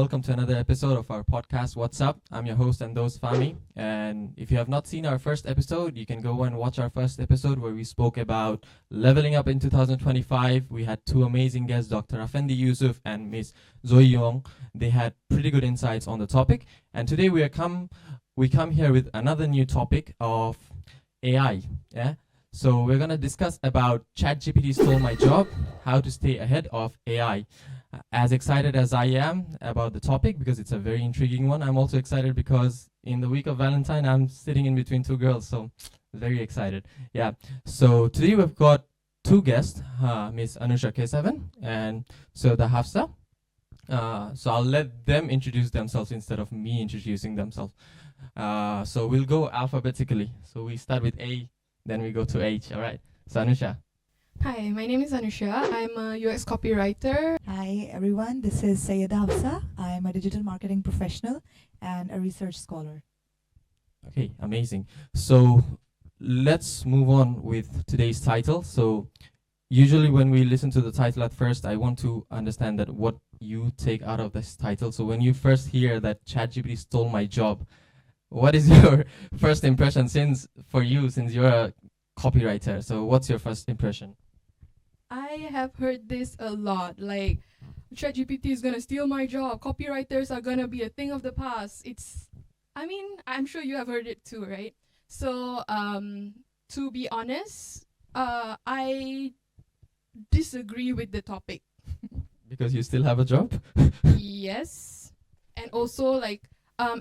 welcome to another episode of our podcast, What's Up? I'm your host, Andos Fami. And if you have not seen our first episode, you can go and watch our first episode where we spoke about leveling up in 2025. We had two amazing guests, Dr. Afendi Yusuf and Miss Zoe Yong. They had pretty good insights on the topic. And today we come here with another new topic of AI. Yeah. So we're gonna discuss about ChatGPT stole my job, how to stay ahead of AI. As excited as I am about the topic because it's a very intriguing one, I'm also excited because in the week of Valentine, I'm sitting in between two girls, so very excited. Yeah. So today we've got two guests, Miss Anusha K7 and Soda Hafsa. So I'll let them introduce themselves instead of me introducing themselves. So we'll go alphabetically. So we start with A, then we go to H. All right. So Anusha. Hi, my name is Anusha. I'm a UX copywriter. Hi everyone, this is Sayyida Hafsa. I am a digital marketing professional and a research scholar. Okay, amazing. So let's move on with today's title. So usually when we listen to the title at first, I want to understand that what you take out of this title. So when you first hear that ChatGPT stole my job, what is your first impression since you're a copywriter? So what's your first impression? I have heard this a lot, like ChatGPT is gonna steal my job. Copywriters are gonna be a thing of the past. I'm sure you have heard it too, right? So, to be honest, I disagree with the topic. Because you still have a job? Yes, and also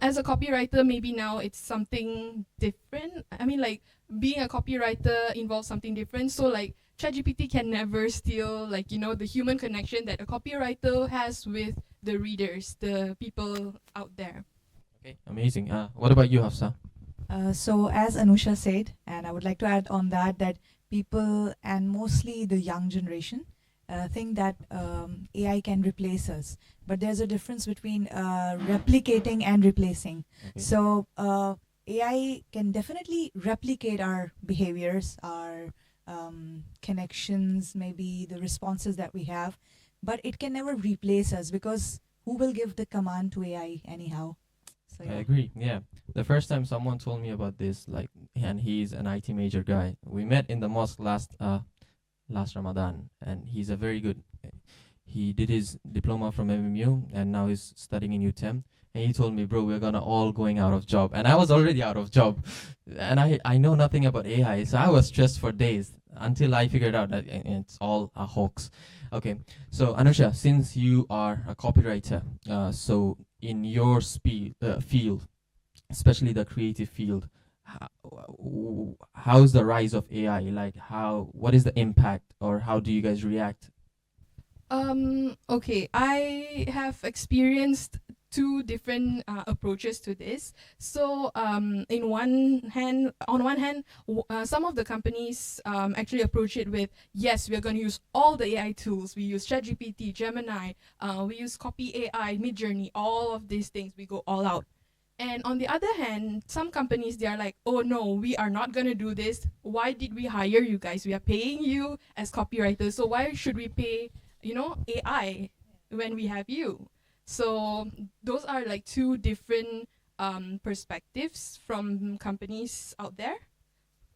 as a copywriter, maybe now it's something different. Being a copywriter involves something different. So ChatGPT can never steal the human connection that a copywriter has with the readers, the people out there. Okay, amazing. What about you, Hafsa? So as Anusha said, and I would like to add on that people and mostly the young generation think that AI can replace us. But there's a difference between replicating and replacing. Okay. So AI can definitely replicate our behaviors, our connections, maybe the responses that we have, but it can never replace us because who will give the command to AI anyhow? So I agree. Yeah. The first time someone told me about this, and he's an IT major guy. We met in the mosque last Ramadan, and he's a very good. He did his diploma from MMU, and now he's studying in UTEM. And he told me, bro, we're gonna all going out of job. And I was already out of job, and I know nothing about AI, so I was stressed for days until I figured out that it's all a hoax. Okay, so Anusha, since you are a copywriter, so in your field, especially the creative field, how's the rise of AI? What is the impact, or how do you guys react? Okay, I have experienced two different approaches to this. So, on one hand, some of the companies actually approach it with, yes, we're going to use all the AI tools. We use ChatGPT, Gemini, we use Copy AI, Midjourney, all of these things. We go all out. And on the other hand, some companies, they are like, oh no, we are not going to do this. Why did we hire you guys? We are paying you as copywriters. So why should we pay, AI when we have you? So those are two different perspectives from companies out there,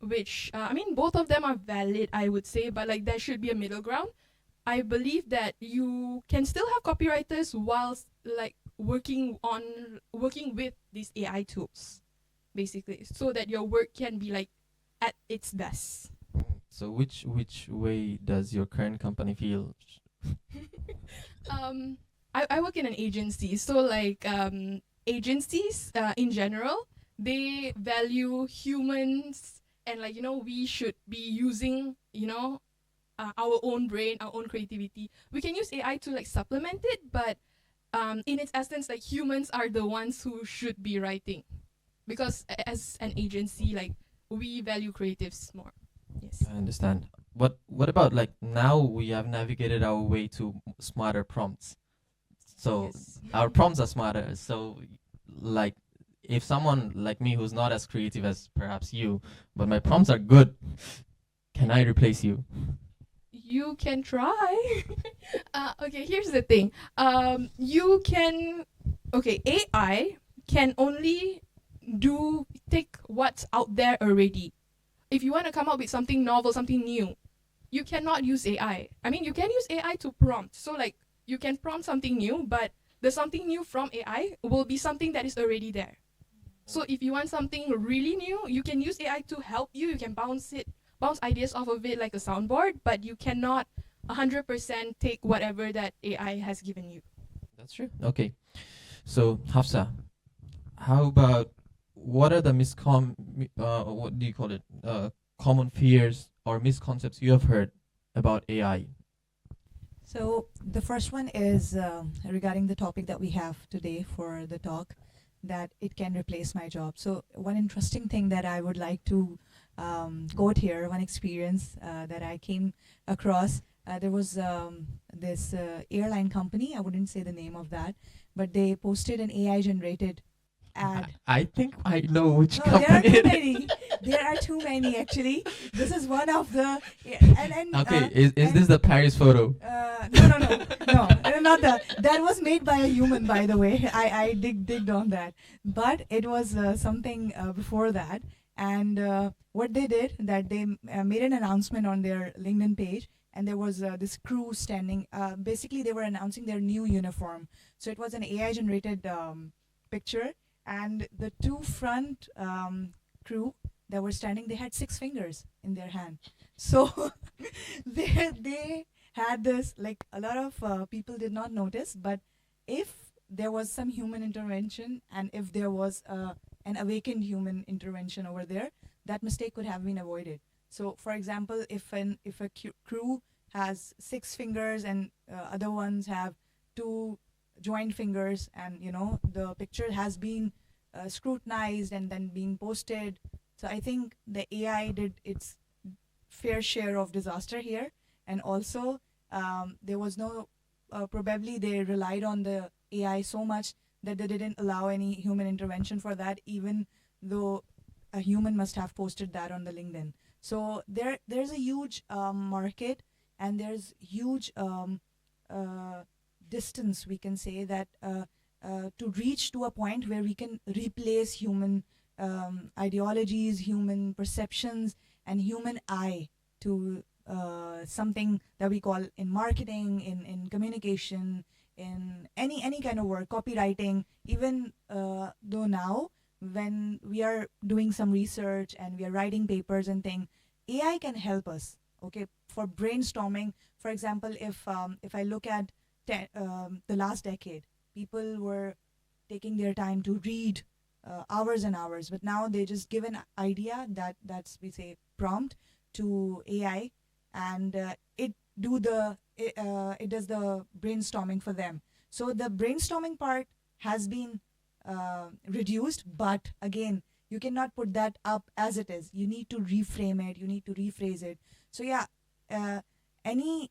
which, both of them are valid, I would say, but there should be a middle ground. I believe that you can still have copywriters whilst working with these AI tools, basically, so that your work can be at its best. So which way does your current company feel? I work in an agency, so agencies in general, they value humans, and we should be using our own brain, our own creativity. We can use AI to supplement it, but in its essence, humans are the ones who should be writing, because as an agency, we value creatives more. Yes. I understand. But what about now we have navigated our way to smarter prompts? So Yes. our prompts are smarter. So if someone like me who's not as creative as perhaps you, but my prompts are good, can I replace you? You can try. Okay, here's the thing. You can okay, AI can only take what's out there already. If you want to come up with something novel, something new, you cannot use AI. I mean, you can use AI to prompt. So like you can prompt something new, but the something new from AI will be something that is already there. So if you want something really new, you can use AI to help you. You can bounce ideas off of it like a soundboard, but you cannot 100% take whatever that AI has given you. That's true. Okay. So Hafsa, how about what are the what do you call it? Common fears or misconceptions you have heard about AI? So the first one is regarding the topic that we have today for the talk, that it can replace my job. So one interesting thing that I would like to quote here, one experience that I came across. There was this airline company. I wouldn't say the name of that, but they posted an AI generated ad. I think I know which No, there are company. too many. There are too many actually. This is one of the and Okay, is this the Paris photo? no, not that. That was made by a human, by the way. I digged on that, but it was something before that. And what they did, that they made an announcement on their LinkedIn page, and there was this crew standing. Basically, they were announcing their new uniform. So it was an AI generated picture, and the two front crew that were standing, they had 6 fingers in their hand. So they had this, like, a lot of people did not notice, but if there was some human intervention, and if there was an awakened human intervention over there, that mistake could have been avoided. So for example, if a crew has 6 fingers and other ones have 2 joined fingers, and the picture has been scrutinized and then being posted, so I think the AI did its fair share of disaster here. And also there was no probably they relied on the AI so much that they didn't allow any human intervention for that, even though a human must have posted that on the LinkedIn. So there's a huge market, and there's huge distance, we can say, that to reach to a point where we can replace human ideologies, human perceptions, and human eye to something that we call in marketing, in communication, in any kind of work, copywriting. Even though now, when we are doing some research and we are writing papers and things, AI can help us. Okay, for brainstorming, for example, if I look at the last decade, people were taking their time to read hours and hours, but now they just give an idea, that's we say prompt, to AI, and it does the brainstorming for them. So the brainstorming part has been reduced, but again, you cannot put that up as it is. You need to reframe it, you need to rephrase it. So yeah, any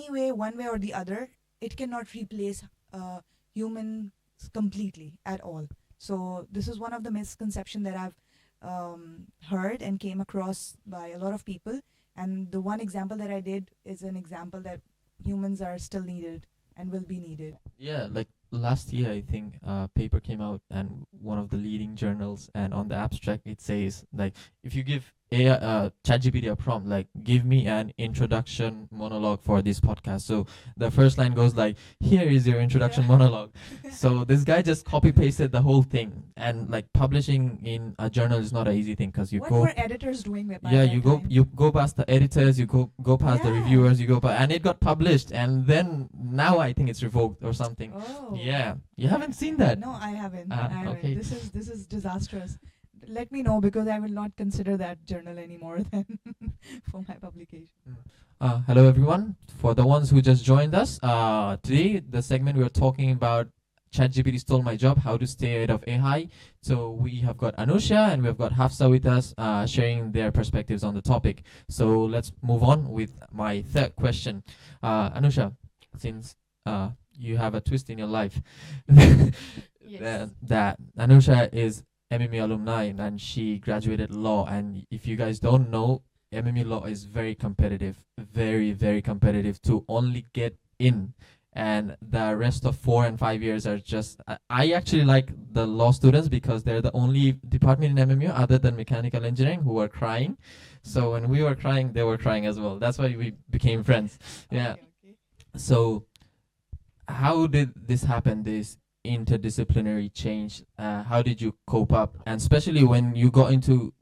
way, one way or the other, it cannot replace humans completely at all. So this is one of the misconceptions that I've heard and came across by a lot of people. And the one example that I did is an example that humans are still needed and will be needed. Yeah, like last year, I think a paper came out and one of the leading journals, and on the abstract it says, like, if you give ChatGPT a prompt, like, give me an introduction monologue for this podcast. So the first line goes like, here is your introduction Yeah. monologue. So this guy just copy pasted the whole thing, and like publishing in a journal is not an easy thing, because you What go were editors doing with yeah, that time? you go past the editors, you go past the Yeah. reviewers, and it got published, and then now I think it's revoked or something. Oh. Yeah, you haven't seen that. No, I haven't. Ah, I haven't. okay. This is disastrous. Let me know, because I will not consider that journal anymore then for my publication. Hello everyone. For the ones who just joined us, today the segment we're talking about, ChatGPT stole my job, how to stay ahead of AI. So we have got Anusha and we've got Hafsa with us, sharing their perspectives on the topic. So let's move on with my third question. Anusha, since you have a twist in your life, Yes. that Anusha is MME alumni and she graduated law. And if you guys don't know, MME law is very competitive, very, very competitive to only get in. and the rest of 4 and 5 years are just. I actually like the law students because they're the only department in MMU other than mechanical engineering who are crying. So when we were crying, they were crying as well. That's why we became friends. Yeah. Okay. So how did this happen? This interdisciplinary change. How did you cope up? And especially when you got into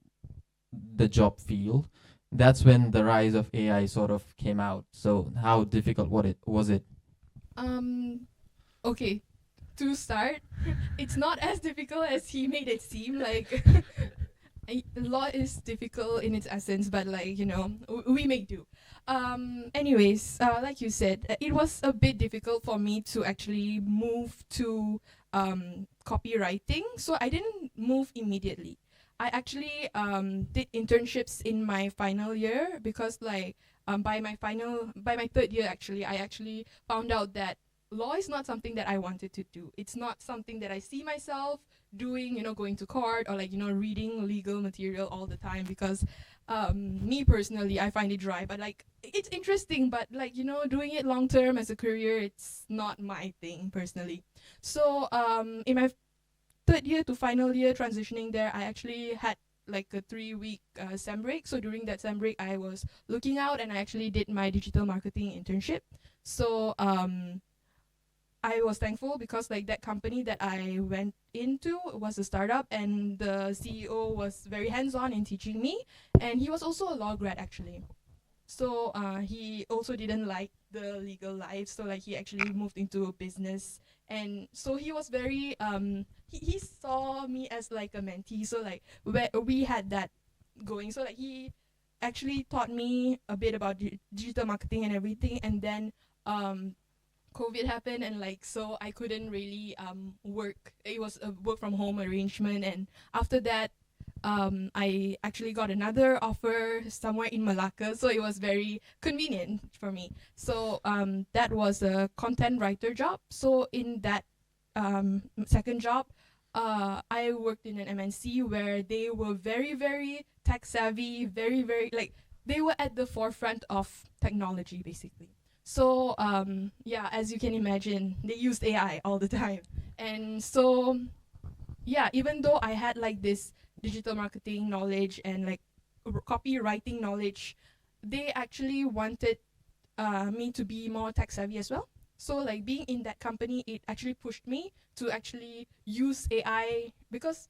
the job field, that's when the rise of AI sort of came out. So how difficult was it? Okay. To start, it's not as difficult as he made it seem. Like, law is difficult in its essence, but like we make do. Anyways, like you said, it was a bit difficult for me to actually move to copywriting. So I didn't move immediately. I actually did internships in my final year because like by my third year actually I actually found out that law is not something that I wanted to do. It's not something that I see myself doing, going to court or like reading legal material all the time because me personally I find it dry, but like it's interesting, but like doing it long term as a career, it's not my thing personally. So in my third year to final year transitioning there, I actually had like a 3-week sem break. So during that sem break I was looking out and I actually did my digital marketing internship. So I was thankful because like that company that I went into was a startup and the CEO was very hands-on in teaching me, and he was also a law grad actually. So he also didn't like the legal life, so like he actually moved into business, and so he was very he saw me as like a mentee. So like we had that going. So like he actually taught me a bit about digital marketing and everything, and then COVID happened, and like so I couldn't really work. It was a work from home arrangement, and after that I actually got another offer somewhere in Malacca, so it was very convenient for me. So that was a content writer job. So in that second job, I worked in an MNC where they were very, very tech savvy, very, very like they were at the forefront of technology basically. So yeah, as you can imagine, they used AI all the time. And so yeah, even though I had like this digital marketing knowledge and like copywriting knowledge, they actually wanted me to be more tech savvy as well. So like being in that company, it actually pushed me to actually use AI, because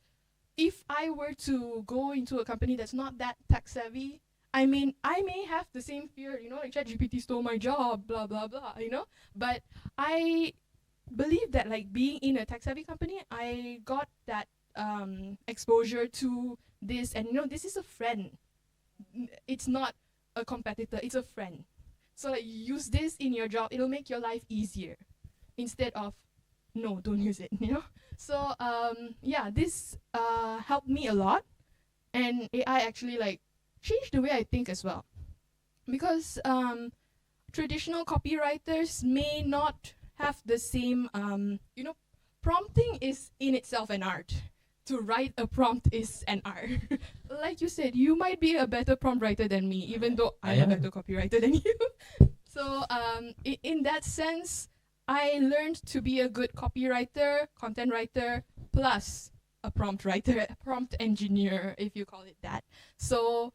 if I were to go into a company that's not that tech savvy, I mean, I may have the same fear, like ChatGPT stole my job, blah, blah, blah, But I believe that like being in a tech savvy company, I got that exposure to this, and this is a friend. It's not a competitor, it's a friend. So like use this in your job, it'll make your life easier instead of no, don't use it, So yeah, this helped me a lot, and AI actually like changed the way I think as well, because traditional copywriters may not have the same prompting is in itself an art. To write a prompt is an art. Like you said, you might be a better prompt writer than me, even though I'm a better copywriter than you. So in that sense, I learned to be a good copywriter, content writer, plus a prompt writer, a prompt engineer, if you call it that. So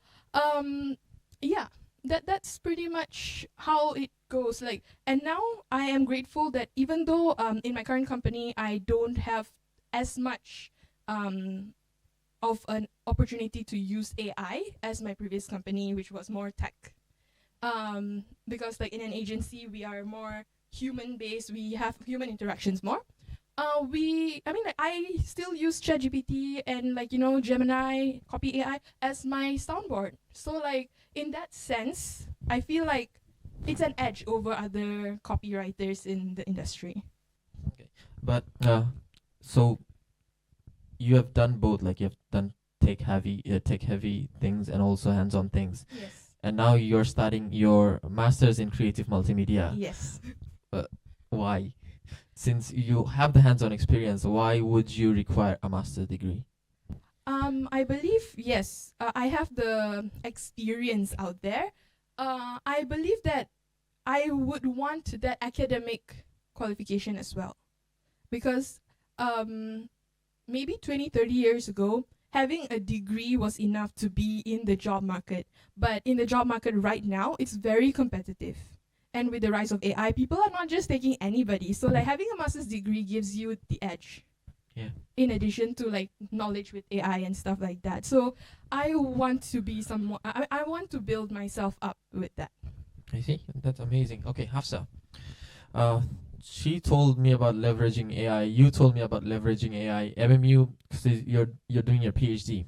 yeah, that's pretty much how it goes. Like, and now I am grateful that even though in my current company I don't have as much of an opportunity to use AI as my previous company, which was more tech. Because like in an agency, we are more human based. We have human interactions more. I still use ChatGPT and like Gemini, Copy AI as my soundboard. So like in that sense, I feel like it's an edge over other copywriters in the industry. Okay, but so you have done both. Like you have done tech heavy things and also hands-on things. Yes. And now you're starting your master's in creative multimedia. Yes. Why? Since you have the hands-on experience, why would you require a master's degree? I believe yes. I have the experience out there. I believe that I would want that academic qualification as well. Because maybe 20, 30 years ago, having a degree was enough to be in the job market. But in the job market right now, it's very competitive. And with the rise of AI, people are not just taking anybody. So like having a master's degree gives you the edge. Yeah. In addition to like knowledge with AI and stuff like that. So I want to be someone, I want to build myself up with that. I see. That's amazing. Okay, Hafsa. She told me about leveraging AI. You told me about leveraging AI. MMU, you're doing your PhD.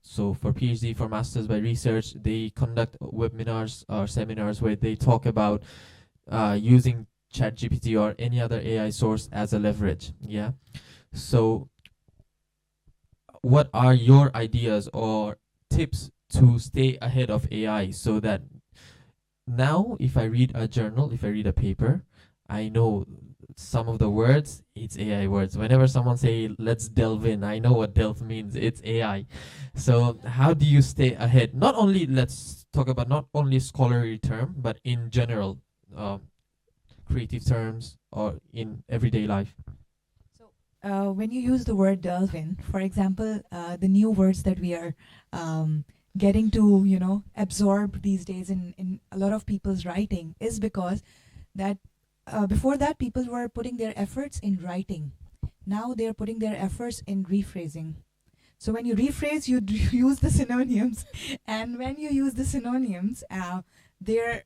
So for PhD, for Masters by Research, they conduct webinars or seminars where they talk about using ChatGPT or any other AI source as a leverage. Yeah. So what are your ideas or tips to stay ahead of AI so that now if I read a journal, if I read a paper, I know some of the words, it's AI words. Whenever someone say, let's delve in, I know what delve means. It's AI. So how do you stay ahead? Not only, let's talk about not only scholarly term, but in general, creative terms or in everyday life. So when you use the word delve in, for example, the new words that we are getting to, absorb these days in a lot of people's writing is because that before that, people were putting their efforts in writing. Now they're putting their efforts in rephrasing. So when you rephrase, you use the synonyms. And when you use the synonyms, there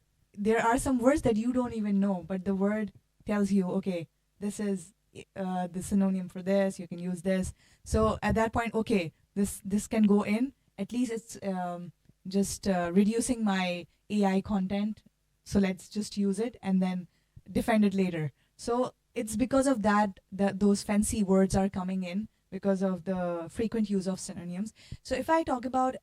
are some words that you don't even know, but the word tells you, okay, this is the synonym for this, you can use this. So at that point, okay, this can go in. At least it's just reducing my AI content. So let's just use it and then defend it later. So it's because of that those fancy words are coming in because of the frequent use of synonyms. So if I talk about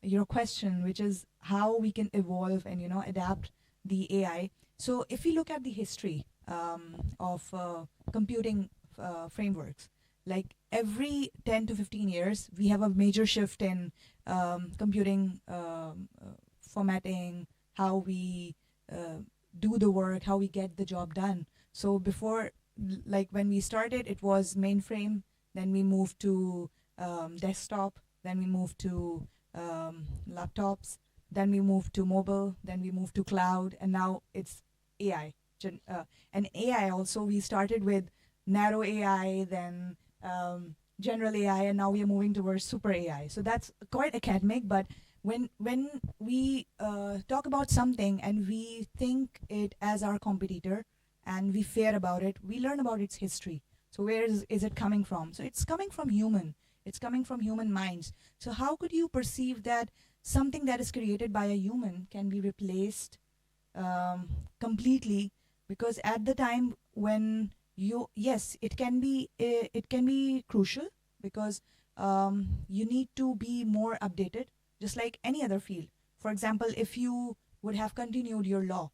your question, which is how we can evolve and adapt the AI. So if we look at the history of computing frameworks, like every 10 to 15 years, we have a major shift in computing formatting, how we do the work, how we get the job done. So before, like when we started, it was mainframe, then we moved to desktop, then we moved to laptops, then we moved to mobile, then we moved to cloud, and now it's AI. And AI also, we started with narrow AI, then general AI, and now we are moving towards super AI. So that's quite academic, but when we talk about something and we think it as our competitor and we fear about it, we learn about its history. So where is it coming from? So it's coming from human. It's coming from human minds. So how could you perceive that something that is created by a human can be replaced completely? Because at the time when yes, it can be crucial because you need to be more updated, just like any other field. For example, if you would have continued your law,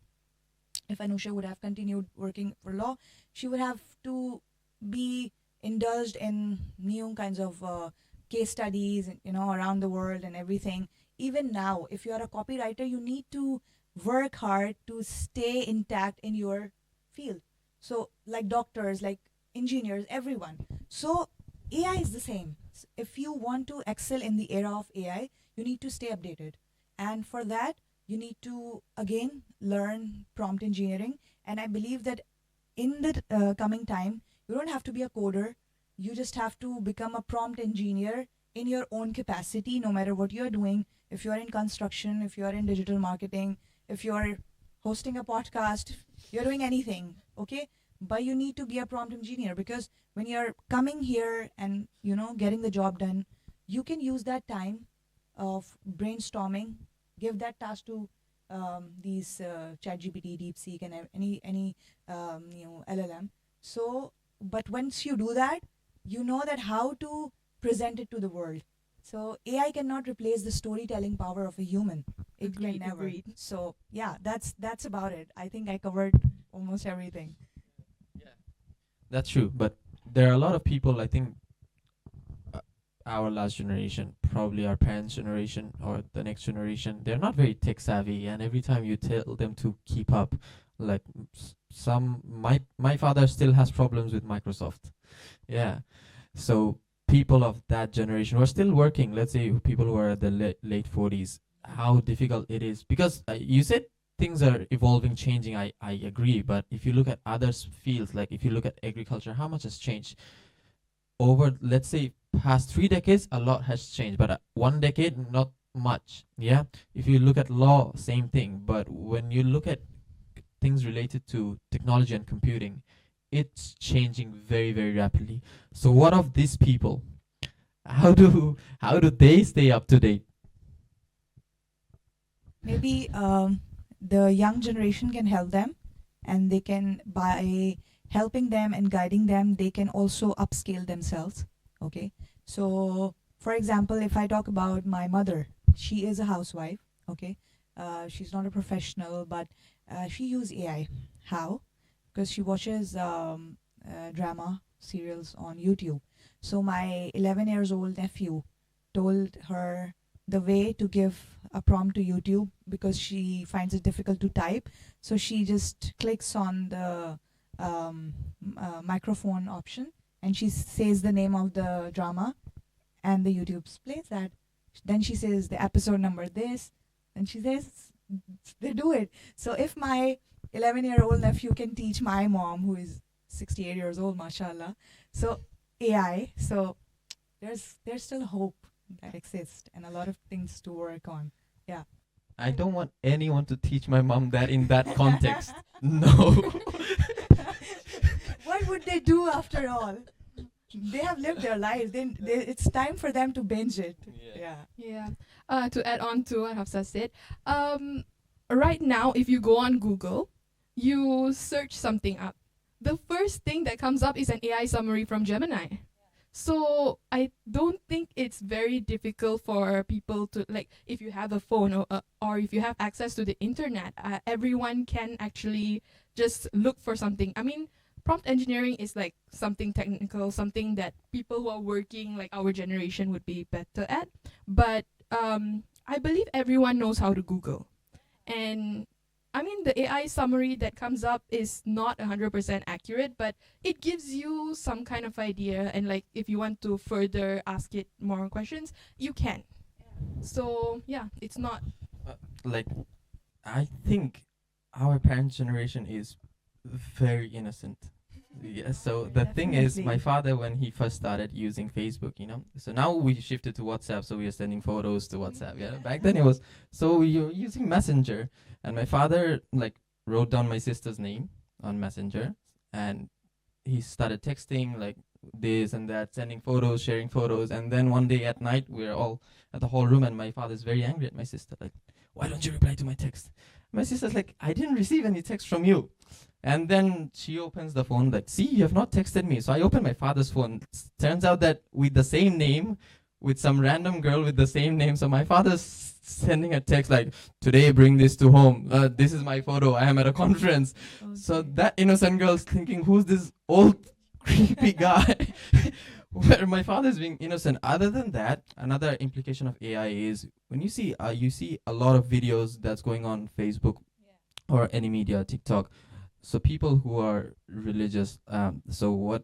if Anusha would have continued working for law, she would have to be indulged in new kinds of case studies, around the world and everything. Even now, if you are a copywriter, you need to work hard to stay intact in your field. So like doctors, like engineers, everyone. So AI is the same. If you want to excel in the era of AI, you need to stay updated. And for that, you need to, again, learn prompt engineering. And I believe that in the coming time, you don't have to be a coder. You just have to become a prompt engineer in your own capacity, no matter what you're doing. If you're in construction, if you're in digital marketing, if you're hosting a podcast, you're doing anything, okay? But you need to be a prompt engineer, because when you're coming here and, getting the job done, you can use that time of brainstorming, give that task to these ChatGPT, DeepSeek, and any LLM. So, but once you do that, you know that how to present it to the world. So AI cannot replace the storytelling power of a human. It Agreed, can never. agreed. So yeah, that's about it. I think I covered almost everything. That's true, but there are a lot of people, I think, our last generation, probably our parents' generation or the next generation, they're not very tech savvy, and every time you tell them to keep up Like some my father still has problems with Microsoft. Yeah. So people of that generation who are still working, let's say people who are at the late 40s, how difficult it is. Because you said things are evolving, changing. I agree. But if you look at other fields, like if you look at agriculture, how much has changed? Over, let's say, past 3 decades, a lot has changed. But 1 decade, not much. Yeah. If you look at law, same thing. But when you look at things related to technology and computing, it's changing very, very rapidly. So what of these people? How do they stay up to date? Maybe the young generation can help them, and they can, by helping them and guiding them, they can also upscale themselves. Okay, so for example, if I talk about my mother, she is a housewife. Okay, she's not a professional, but she uses AI. How? Because she watches drama serials on YouTube. So my 11 years old nephew told her the way to give a prompt to YouTube, because she finds it difficult to type. So she just clicks on the microphone option, and she says the name of the drama, and the YouTube plays that. Then she says the episode number this, and she says they do it. So if my 11-year-old nephew can teach my mom, who is 68 years old, mashallah, so AI, so there's still hope that exists and a lot of things to work on. Yeah. I don't want anyone to teach my mom that in that context. No. What would they do after all? They have lived their lives. It's time for them to binge it. Yeah. Yeah. To add on to what Hafsa said, right now, if you go on Google, you search something up, the first thing that comes up is an AI summary from Gemini. So I don't think it's very difficult for people to, like, if you have a phone or if you have access to the internet, everyone can actually just look for something. I mean, prompt engineering is like something technical, something that people who are working like our generation would be better at. But I believe everyone knows how to Google. And I mean, the AI summary that comes up is not 100% accurate, but it gives you some kind of idea. And like, if you want to further ask it more questions, you can. So yeah, it's not. Like, I think our parents' generation is very innocent. Yeah, so the thing is, my Definitely. father, when he first started using Facebook, so now we shifted to WhatsApp, so we are sending photos to WhatsApp. Yeah, back then it was, so you're using Messenger, and my father like wrote down my sister's name on Messenger, and he started texting like this and that, sending photos, sharing photos, and then one day at night we're all at the whole room, and my father's very angry at my sister, like, why don't you reply to my text? My sister's like, I didn't receive any text from you. And then she opens the phone, like, see, you have not texted me. So I open my father's phone. Turns out that with the same name, with some random girl with the same name. So my father's sending a text like, today bring this to home. This is my photo. I am at a conference. So that innocent girl's thinking, who's this old creepy guy? Where my father's being innocent. Other than that, another implication of AI is when you see a lot of videos that's going on Facebook or any media, TikTok. So people who are religious, so what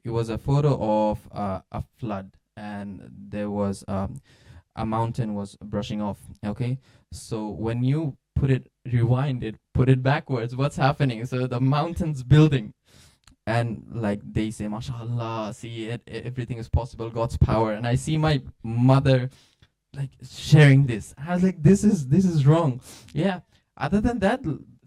it was a photo of a flood, and there was a mountain was brushing off. Okay, so when you rewind it, put it backwards, what's happening? So the mountain's building, and like they say, mashallah, see it, everything is possible, God's power. And I see my mother like sharing this. I was like, this is wrong. Yeah. Other than that,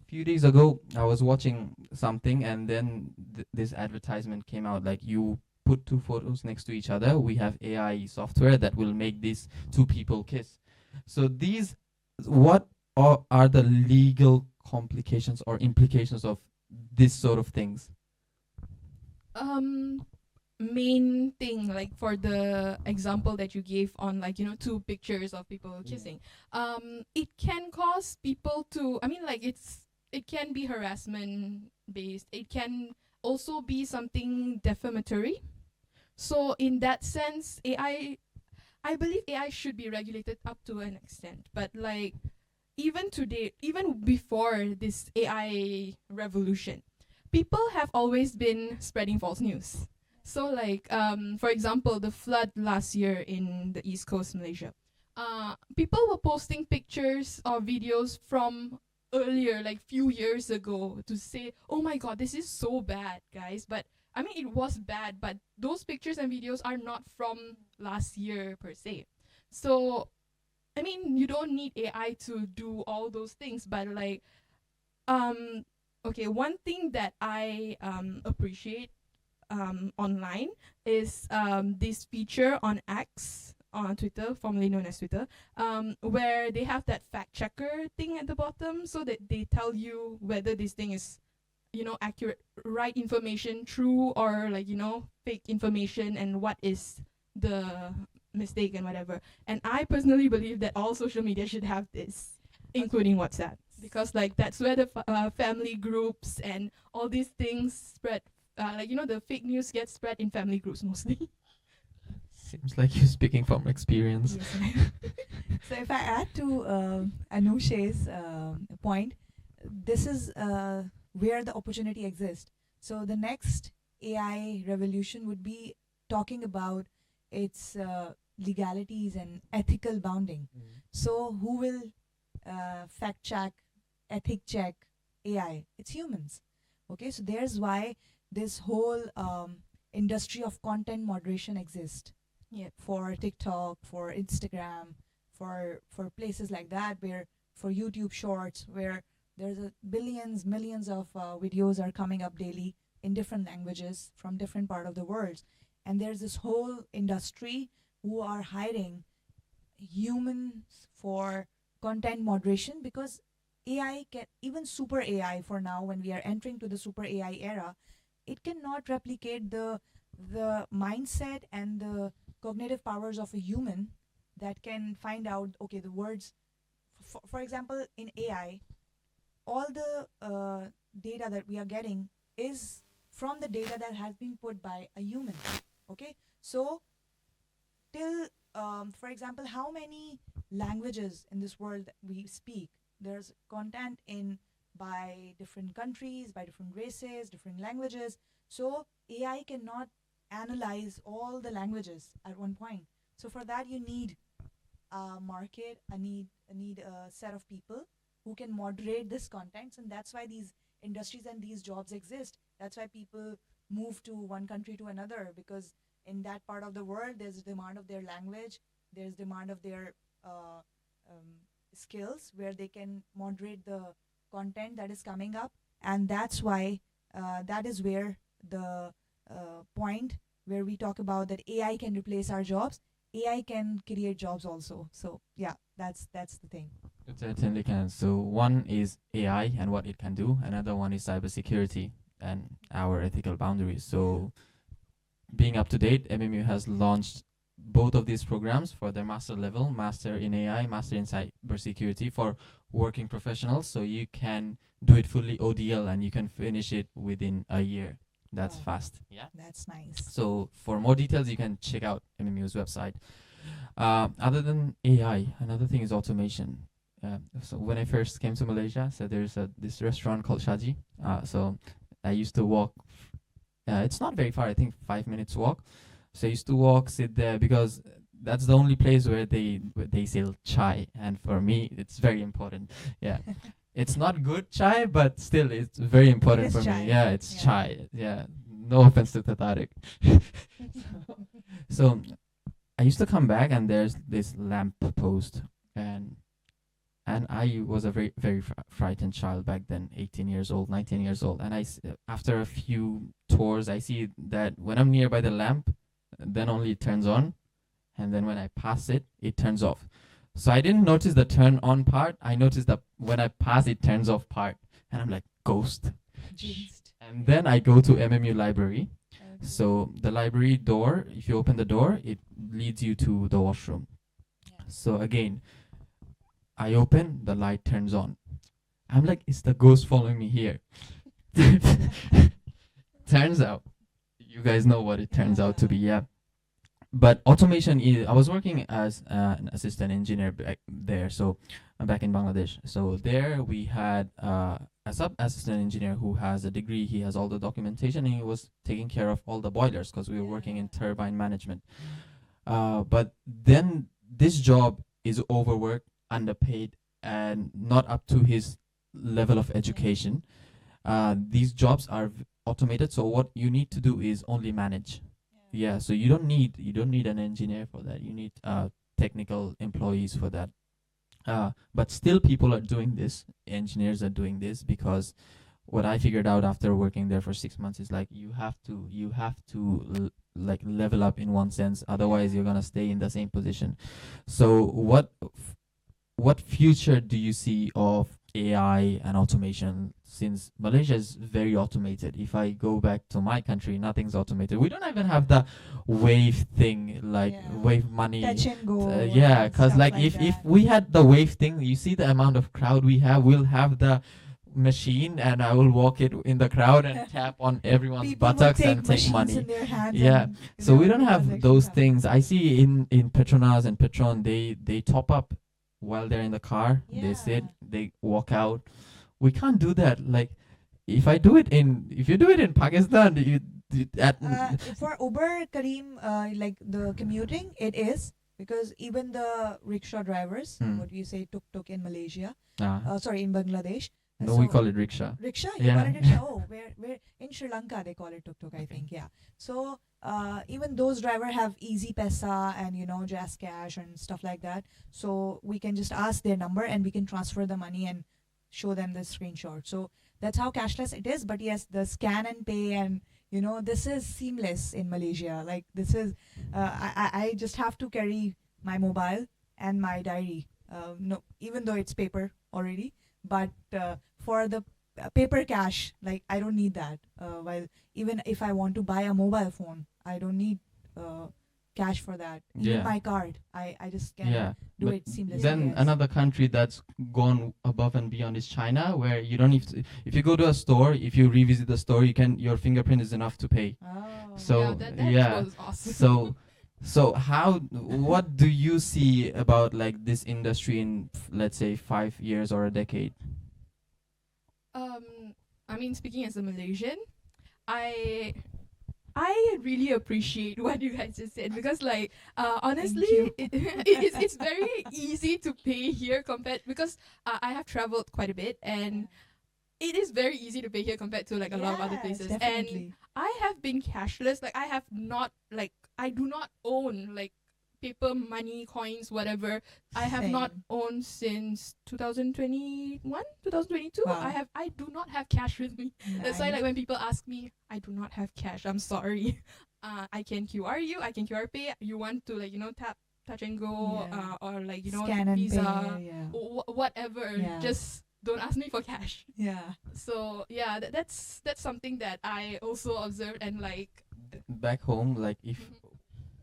few days ago I was watching something, and then this advertisement came out, like, you put two photos next to each other, we have AI software that will make these two people kiss. So these, what are the legal complications or implications of this sort of things? Main thing, like for the example that you gave on, like, two pictures of people kissing, it can cause people to, I mean, like, it can be harassment based, it can also be something defamatory. So in that sense, I believe AI should be regulated up to an extent, but like, even today, even before this AI revolution, people have always been spreading false news. So like for example, the flood last year in the East Coast Malaysia. People were posting pictures or videos from earlier, like few years ago, to say, "Oh my God, this is so bad, guys." But I mean, it was bad, but those pictures and videos are not from last year per se. So I mean, you don't need AI to do all those things, but like, um, okay, one thing that I appreciate online is this feature on X on Twitter, formerly known as Twitter, where they have that fact checker thing at the bottom, so that they tell you whether this thing is, you know, accurate, right information, true, or like, you know, fake information, and what is the mistake and whatever. And I personally believe that all social media should have this, including WhatsApp, because like that's where the family groups and all these things spread. Like, you know, the fake news gets spread in family groups mostly. Seems like you're speaking from experience. Yes. So if I add to Anushe's point, this is where the opportunity exists. So the next AI revolution would be talking about its legalities and ethical bounding. So who will fact check, ethic check AI? It's humans. Okay, so there's why this whole industry of content moderation exists. Yep. For TikTok, for Instagram, for places like that, where for YouTube Shorts, where there's millions of videos are coming up daily in different languages from different part of the world, and there's this whole industry who are hiring humans for content moderation, because AI can, even super AI for now, when we are entering to the super AI era, it cannot replicate the mindset and the cognitive powers of a human that can find out, okay, the words. For example, in AI, all the data that we are getting is from the data that has been put by a human. Okay, so till for example, how many languages in this world that we speak? There's content in by different countries, by different races, different languages. So AI cannot analyze all the languages at one point. So for that, you need a market. I need a set of people who can moderate this content, and that's why these industries and these jobs exist. That's why people move to one country to another, because in that part of the world, there's a demand of their language, there's demand of their skills, where they can moderate the content that is coming up, and that's why that is where the point where we talk about that AI can replace our jobs. AI can create jobs also. So yeah, that's the thing. It certainly can. So one is AI and what it can do. Another one is cybersecurity and our ethical boundaries. So being up to date, MMU has launched both of these programs for their master level, master in AI, master in cybersecurity for working professionals. So you can do it fully ODL and you can finish it within a year. That's fast. Yeah. That's nice. So for more details, you can check out MMU's website. Other than AI, another thing is automation. So when I first came to Malaysia, so there's this restaurant called Shaji. So I used to walk. It's not very far. I think 5 minutes walk. So I used to walk, sit there, because that's the only place where they sell chai, and for me, it's very important. Yeah. It's not good chai, but still, it's very important for chai. me. Yeah, it's chai. Yeah, no offense to Tatarik. So I used to come back, and there's this lamp post, and I was a very frightened child back then, 18 years old, 19 years old, and after a few tours, I see that when I'm nearby the lamp, then only it turns on, and then when I pass it, it turns off. So I didn't notice the turn on part. I noticed that when I pass, it turns off part. And I'm like, ghost. Jinxed. And then I go to MMU library. So the library door, if you open the door, it leads you to the washroom. So again, I open, the light turns on. I'm like, is the ghost following me here? Turns out, you guys know what it turns out to be, yeah. but automation is, I was working as an assistant engineer back there, so back in Bangladesh. So there we had a sub assistant engineer who has a degree, he has all the documentation, and he was taking care of all the boilers because we were working in turbine management. But then this job is overworked, underpaid, and not up to his level of education. These jobs are automated, so what you need to do is only manage. Yeah, so you don't need an engineer for that. You need technical employees for that. But still, people are doing this. Engineers are doing this because what I figured out after working there for 6 months is like you have to like level up in one sense. Otherwise, you're gonna stay in the same position. So what future do you see of AI and automation, since Malaysia is very automated? If I go back to my country, nothing's automated. We don't even have the wave thing, like wave money. Touch and go. Yeah, because stuff like if that. we had the wave thing, you see the amount of crowd we have, we'll have the machine and I will walk it in the crowd and tap on everyone's People would buttocks take and take machines money. in their hands Yeah. and, So we don't the have transactions those happen. things. I see in Petronas and Petron, they top up while they're in the car. They sit, Yeah. they walk out. We can't do that. Like if you do it in Pakistan, For Uber, Kareem, like the commuting, it is because even the rickshaw drivers, what do you say, tuk-tuk in Malaysia, sorry, in Bangladesh. no, we call it rickshaw. Rickshaw? You Yeah. call it rickshaw? Oh, where in Sri Lanka they call it tuk-tuk, I think. Yeah. So even those drivers have easy pesa and Jazz Cash and stuff like that. So we can just ask their number and we can transfer the money and show them the screenshot. So that's how cashless it is. But yes, the scan and pay and this is seamless in Malaysia. Like this is, I just have to carry my mobile and my diary. No, even though it's paper already, but for the paper cash, like I don't need that. While even if I want to buy a mobile phone, I don't need cash for that. Even Yeah. my card, I just can Yeah. do But it seamlessly. then yes. another country that's gone above and beyond is China, where you don't need to, if you go to a store, if you revisit the store, your fingerprint is enough to pay. Oh. So yeah, that yeah. was awesome. So what do you see about like this industry in let's say 5 years or a decade? I mean, speaking as a Malaysian, I really appreciate what you guys just said because, like, honestly, it's very easy to pay here compared because I have traveled quite a bit and it is very easy to pay here compared to like a lot of other Yes, places. definitely. And I have been cashless. Like, I do not own like paper money, coins, whatever. I have not Same. owned since 2021, 2022. Wow. I do not have cash with me. That's why, Nice. like, when people ask me, I do not have cash. I'm sorry. I can QR you. I can QR pay. You want to tap, touch and go, Yeah. or like Scan and Visa, pay. Yeah. whatever. Yeah. Just don't ask me for cash. Yeah. So yeah, that's something that I also observed and like. Back home, like if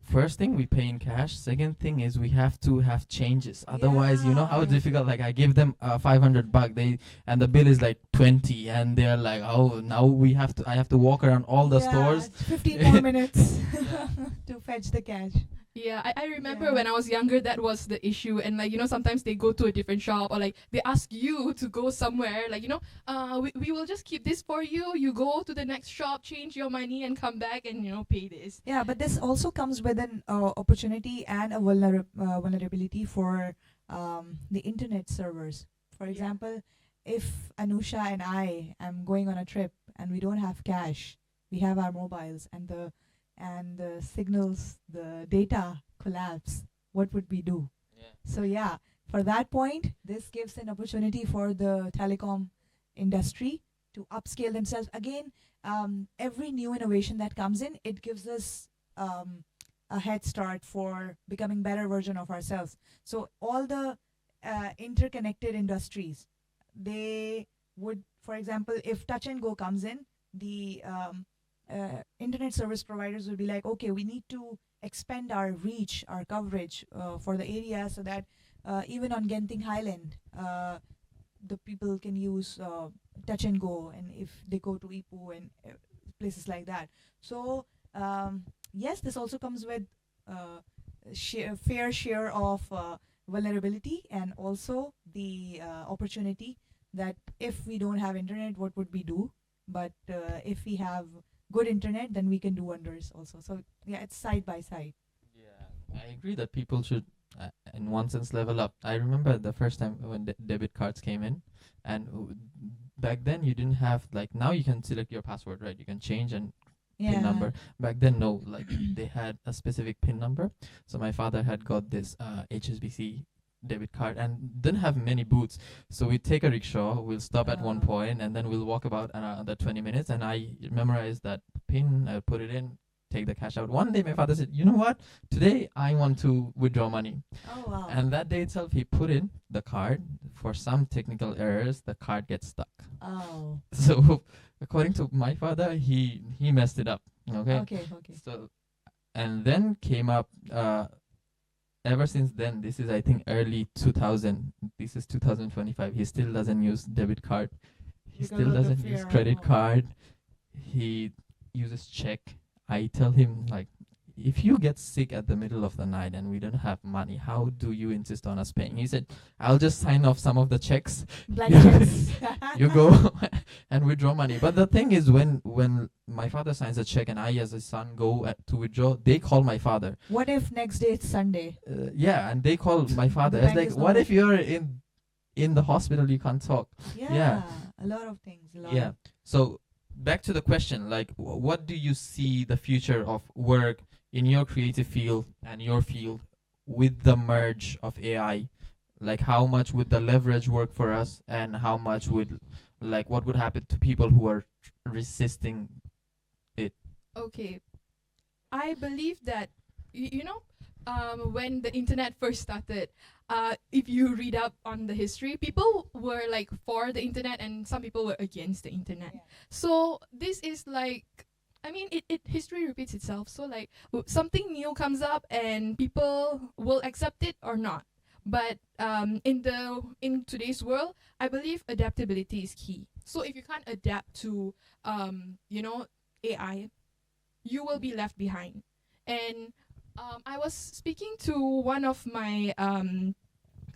first thing we pay in cash, second thing is we have to have changes, otherwise you know how Yeah. difficult, like I give them $500 and the bill is like 20 and they're like, oh, now I have to walk around all the Yeah, stores. 15 more minutes Yeah. to fetch the cash. Yeah, I remember Yeah. when I was younger that was the issue, and like sometimes they go to a different shop or like they ask you to go somewhere, like we will just keep this for you. You go to the next shop, change your money, and come back and pay this. Yeah, but this also comes with an opportunity and a vulnerability for the internet servers. For Yeah. example, if Anusha and I am going on a trip and we don't have cash, we have our mobiles and the signals, the data collapse, what would we do? So yeah, for that point, this gives an opportunity for the telecom industry to upscale themselves. Again, every new innovation that comes in, it gives us a head start for becoming better version of ourselves. So all the interconnected industries, they would, for example, if Touch and Go comes in, the internet service providers will be like, okay, we need to expand our reach, our coverage for the area so that even on Genting Highland, the people can use Touch and Go, and if they go to Ipoh and places like that. So yes, this also comes with fair share of vulnerability, and also the opportunity that if we don't have internet, what would we do? But if we have good internet, then we can do wonders also. So yeah, it's side by side. Yeah, I agree that people should, in one sense, level up. I remember the first time when debit cards came in, and back then you didn't have, like, now you can select your password, right? You can change and Yeah. pin number. Back then, no, like they had a specific pin number. So my father had got this HSBC debit card and didn't have many booths. So we take a rickshaw, we'll stop at one point, and then we'll walk about another 20 minutes. And I memorized that pin, I put it in, take the cash out. One day my father said, you know what? Today I want to withdraw money. Oh wow. And that day itself, he put in the card. For some technical errors, the card gets stuck. Oh. So according to my father, he messed it up. Okay. Okay. So, and then came up, ever since then, this is I think early 2000, this is 2025, he still doesn't use debit card, he Because still of the doesn't use fear credit of- card, he uses check. I tell him, like, if you get sick at the middle of the night and we don't have money, how do you insist on us paying? He said, I'll just sign off some of the checks, Blank checks. you go and withdraw money. But the thing is, when my father signs a check and I as a son go to withdraw, they call my father. What if next day it's Sunday? Yeah, and they call my father. The It's bank like, is what not if you're in the hospital, you can't talk? Yeah. A lot of things. Yeah. So back to the question, like, what do you see the future of work in your creative field and your field with the merge of AI? Like, how much would the leverage work for us, and how much would, like, what would happen to people who are resisting it? Okay, I believe that when the internet first started, if you read up on the history, people were like for the internet and some people were against the internet. Yeah. So this is like, I mean, it history repeats itself. So like something new comes up and people will accept it or not. But in today's world, I believe adaptability is key. So if you can't adapt to AI, you will be left behind. And I was speaking to one of my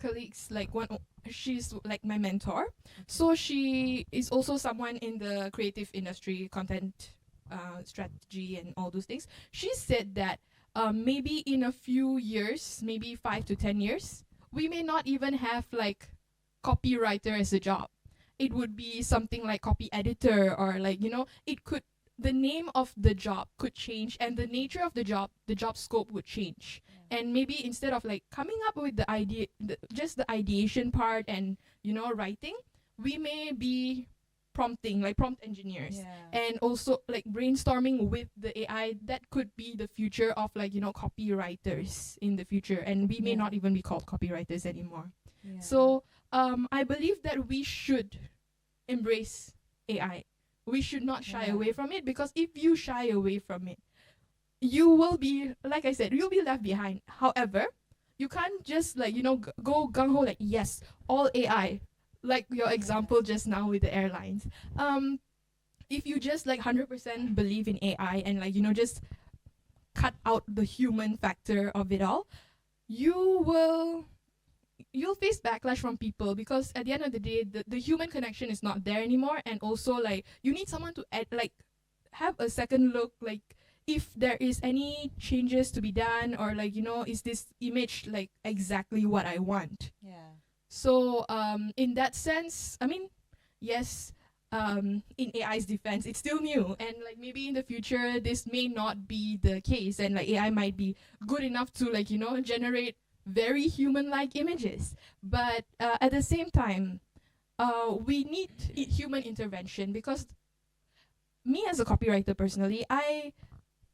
colleagues, like she's like my mentor. So she is also someone in the creative industry, content strategy and all those things. She said that maybe in a few years, maybe 5 to 10 years, we may not even have like copywriter as a job. It would be something like copy editor, or like, the name of the job could change, and the nature of the job scope would change. And maybe instead of like coming up with the idea, just the ideation part and writing, we may be prompting, like prompt engineers, and also like brainstorming with the AI. That could be the future of like copywriters in the future, and we may not even be called copywriters anymore. So I believe that we should embrace AI. We should not shy away from it, because if you shy away from it, you will be, like I said, you'll be left behind. However, you can't just like go gung ho like, yes, all AI, like your example just now with the airlines. If you just like 100% believe in AI and like just cut out the human factor of it all, you'll face backlash from people, because at the end of the day, the human connection is not there anymore. And also like you need someone to have a second look, like if there is any changes to be done, or like is this image like exactly what I want. So in that sense, I mean, yes, in AI's defense, it's still new, and like maybe in the future this may not be the case, and like AI might be good enough to like generate very human-like images. But at the same time, we need human intervention, because me as a copywriter personally,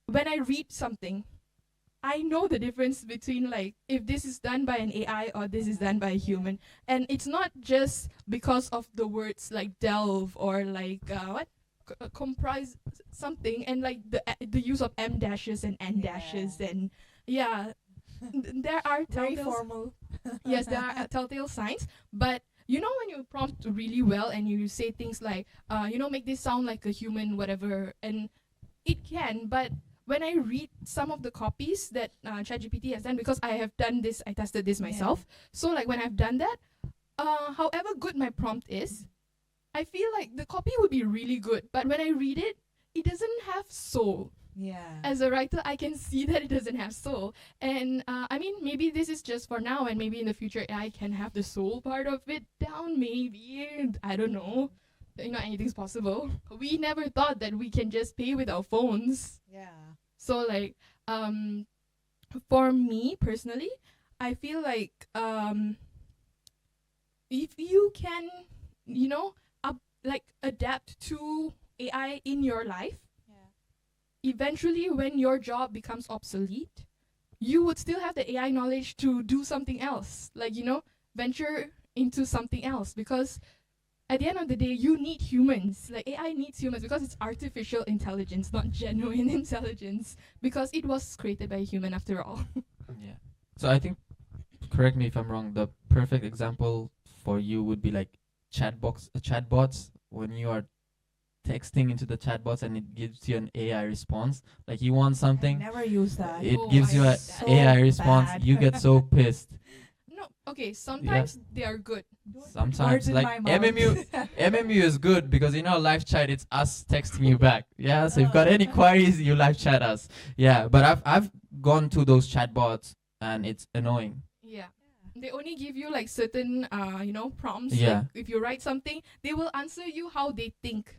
when I read something, I know the difference between like if this is done by an AI or this is done by a human. And it's not just because of the words like delve or like comprise something, and like the use of M dashes and N dashes, and there are Very telltale formal. yes, there are telltale signs. But when you prompt really well and you say things like make this sound like a human, whatever, and it can, but when I read some of the copies that ChatGPT has done, because I have done this, I tested this myself. So like when I've done that, however good my prompt is, I feel like the copy would be really good. But when I read it, it doesn't have soul. Yeah. As a writer, I can see that it doesn't have soul. And I mean, maybe this is just for now, and maybe in the future I can have the soul part of it down. Maybe, I don't know. You know, anything's possible. We never thought that we can just pay with our phones. Yeah. So like, for me personally, I feel like if you can, you know, adapt to AI in your life, eventually when your job becomes obsolete, you would still have the AI knowledge to do something else, like, you know, venture into something else, because at the end of the day, you need humans. Like, AI needs humans because it's artificial intelligence, not genuine intelligence, because it was created by a human after all. Yeah. So I think, correct me if I'm wrong, the perfect example for you would be like chatbots, when you are texting into the chatbots and it gives you an AI response. Like you want I something, never use that. it Oh, gives I you an hate that. AI So response. bad. You get so pissed. No, okay, sometimes they are good. Don't put Sometimes, words in like my mouth. MMU, MMU is good because in our live chat it's us texting you back. Yeah, so if you've got any queries, you live chat us. Yeah, but I've gone to those chatbots and it's annoying. Yeah. They only give you like certain you know, prompts. Yeah. Like if you write something, they will answer you how they think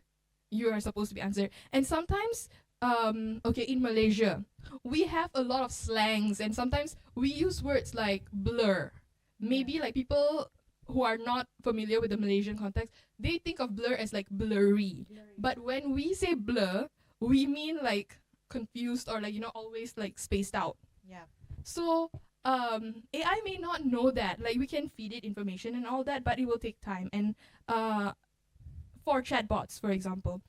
you are supposed to be answered. And sometimes okay, in Malaysia, we have a lot of slangs, and sometimes we use words like blur. Maybe like people who are not familiar with the Malaysian context, they think of blur as like blurry. But when we say blur, we mean like confused, or like, you know, always like spaced out. Yeah. So AI may not know that. Like, we can feed it information and all that, but it will take time. And for chatbots, for example,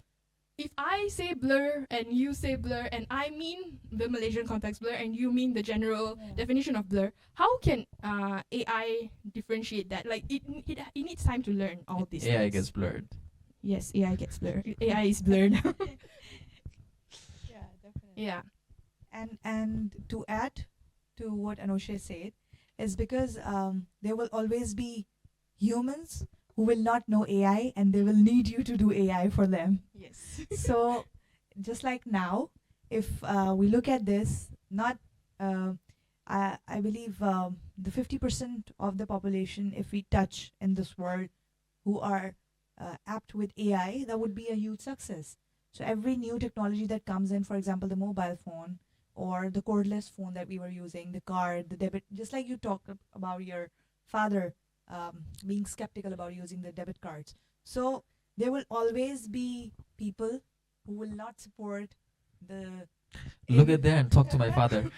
if I say blur and you say blur, and I mean the Malaysian context blur and you mean the general definition of blur, how can AI differentiate that? Like, it needs time to learn all these AI things. gets blurred. Yes, AI gets blurred. AI is blurred. Yeah, definitely. Yeah. And to add to what Anosha said, is because there will always be humans who will not know AI, and they will need you to do AI for them. Yes. So just like now, if we look at this, not I believe the 50% of the population, if we touch in this world, who are apt with AI, that would be a huge success. So every new technology that comes in, for example, the mobile phone or the cordless phone that we were using, the card, the debit, just like you talked about your father being skeptical about using the debit cards. So there will always be people who will not support the. Look at there and talk to my father.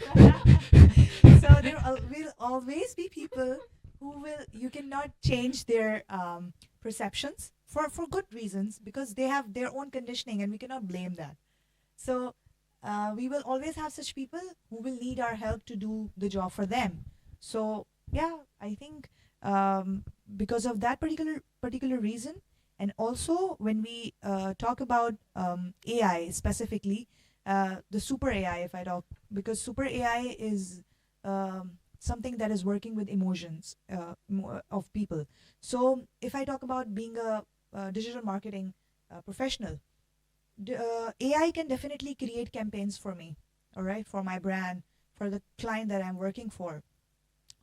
So there will always be people who will. You cannot change their perceptions for good reasons, because they have their own conditioning, and we cannot blame that. So we will always have such people who will need our help to do the job for them. So yeah, I think because of that particular reason, and also when we talk about AI specifically, the super AI, if I talk, because super AI is something that is working with emotions of people. So if I talk about being a digital marketing professional, AI can definitely create campaigns for me, all right, for my brand, for the client that I'm working for.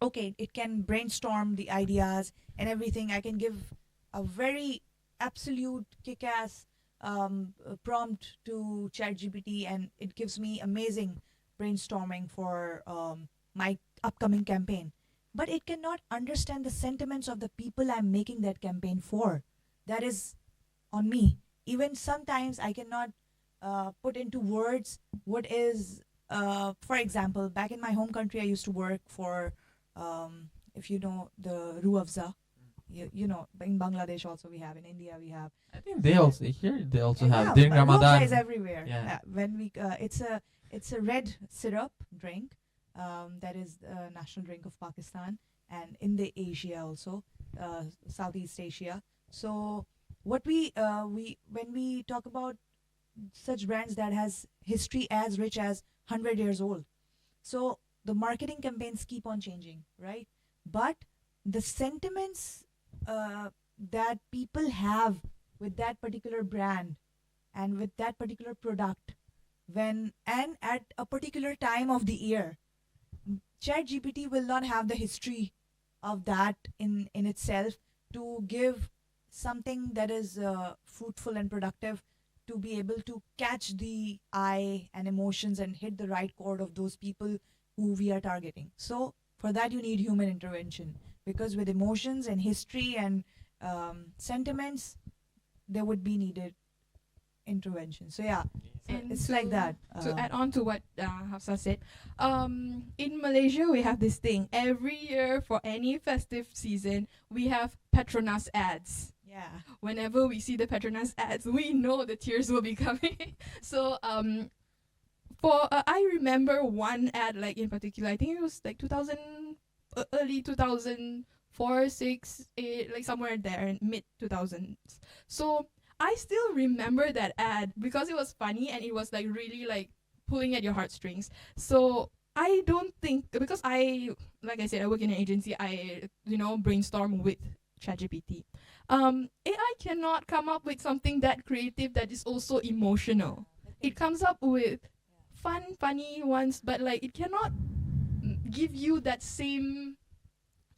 Okay, it can brainstorm the ideas and everything. I can give a very absolute kick-ass prompt to ChatGPT, and it gives me amazing brainstorming for my upcoming campaign. But it cannot understand the sentiments of the people I'm making that campaign for. That is on me. Even sometimes I cannot put into words what is, for example, back in my home country, I used to work for, if you know, the Roo Afza. You know, in Bangladesh also we have, in India we have. I think they also here they also Yeah, have during but Roo Afza Ramadan. is everywhere. Yeah. When we, it's a red syrup drink, that is the national drink of Pakistan, and in the Asia also, Southeast Asia. So what we when we talk about such brands that has history as rich as 100 years old. So the marketing campaigns keep on changing, right? But the sentiments that people have with that particular brand and with that particular product, when and at a particular time of the year, ChatGPT will not have the history of that in itself to give something that is fruitful and productive, to be able to catch the eye and emotions and hit the right chord of those people who we are targeting. So for that you need human intervention, because with emotions and history and sentiments, there would be needed intervention. So yeah, so And it's like that. To add on to what Hafsa said, in Malaysia we have this thing every year for any festive season. We have Petronas ads. Yeah. Whenever we see the Petronas ads, we know the tears will be coming. So for I remember one ad like in particular. I think it was like 2000, early 2004, 6, 8, like somewhere there in mid 2000s. So I still remember that ad because it was funny and it was like really like pulling at your heartstrings. So I don't think, because like I said, I work in an agency. I brainstorm with ChatGPT. AI cannot come up with something that creative that is also emotional. It comes up with funny ones, but like it cannot give you that same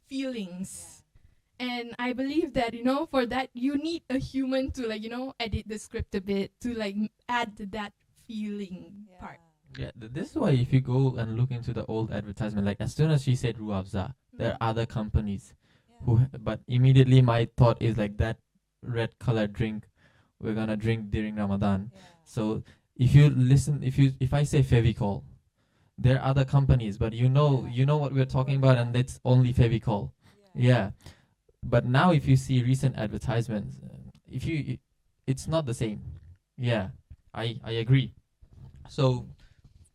feelings. And I believe that for that you need a human to edit the script a bit to like add that feeling part. Yeah, this is why if you go and look into the old advertisement, like as soon as she said Ruabza, there are other companies but immediately my thought is like that red colored drink we're gonna drink during Ramadan. So if you listen, if I say Fevicol, there are other companies, but you know what we're talking about, and it's only Fevicol. Yeah. But now if you see recent advertisements, it's not the same. Yeah, I agree. So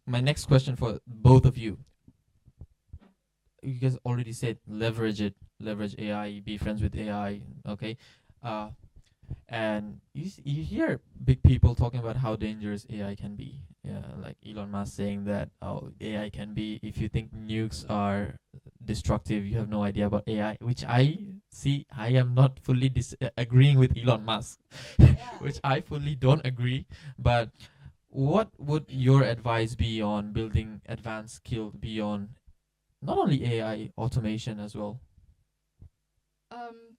my next question for both of you. You guys already said leverage AI, be friends with AI, okay? Uh, and you hear big people talking about how dangerous AI can be. Yeah, like Elon Musk saying that AI can be, if you think nukes are destructive, you have no idea about AI, which I am not fully agreeing with Elon Musk, which I fully don't agree. But what would your advice be on building advanced skill beyond not only AI, automation as well? Um,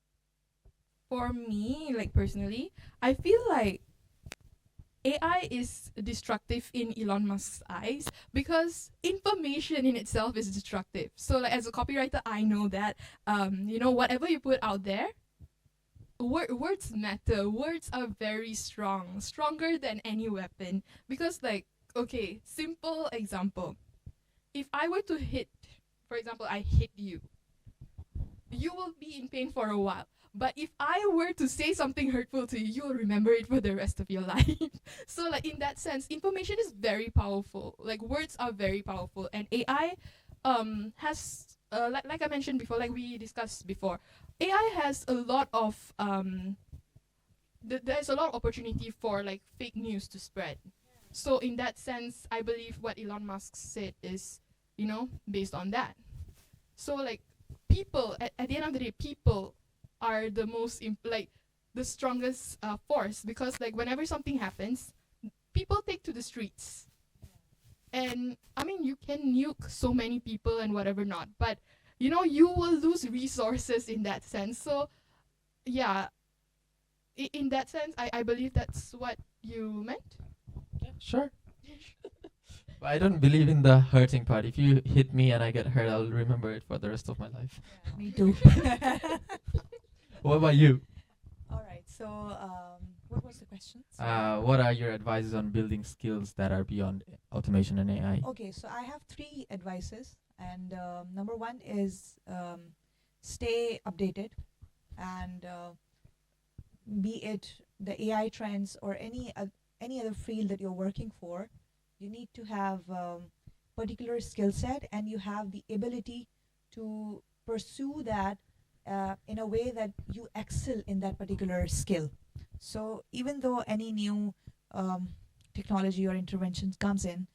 for me, like personally, I feel like AI is destructive in Elon Musk's eyes because information in itself is destructive. So, like as a copywriter, I know that whatever you put out there, words matter. Words are very strong, stronger than any weapon. Because, like, okay, simple example. If I were to hit, for example, I hit you, you will be in pain for a while. But if I were to say something hurtful to you, you'll remember it for the rest of your life. So, like in that sense, information is very powerful. Like words are very powerful, and AI, has like I mentioned before, like we discussed before, AI has a lot of there's a lot of opportunity for like fake news to spread. So in that sense, I believe what Elon Musk said is, based on that. So like people at the end of the day, people are the most like the strongest force, because like whenever something happens, people take to the streets. And I mean, you can nuke so many people and whatever not, but you will lose resources in that sense. So yeah, in that sense, I believe that's what you meant. Sure. But I don't believe in the hurting part. If you hit me and I get hurt, I'll remember it for the rest of my life. Me too. What about you? All right. So, what was the question? What are your advices on building skills that are beyond automation and AI? Okay, so I have 3 advices, and number 1 is stay updated, and be it the AI trends or any other field that you're working for, you need to have particular skill set, and you have the ability to pursue that in a way that you excel in that particular skill. So even though any new technology or intervention comes in,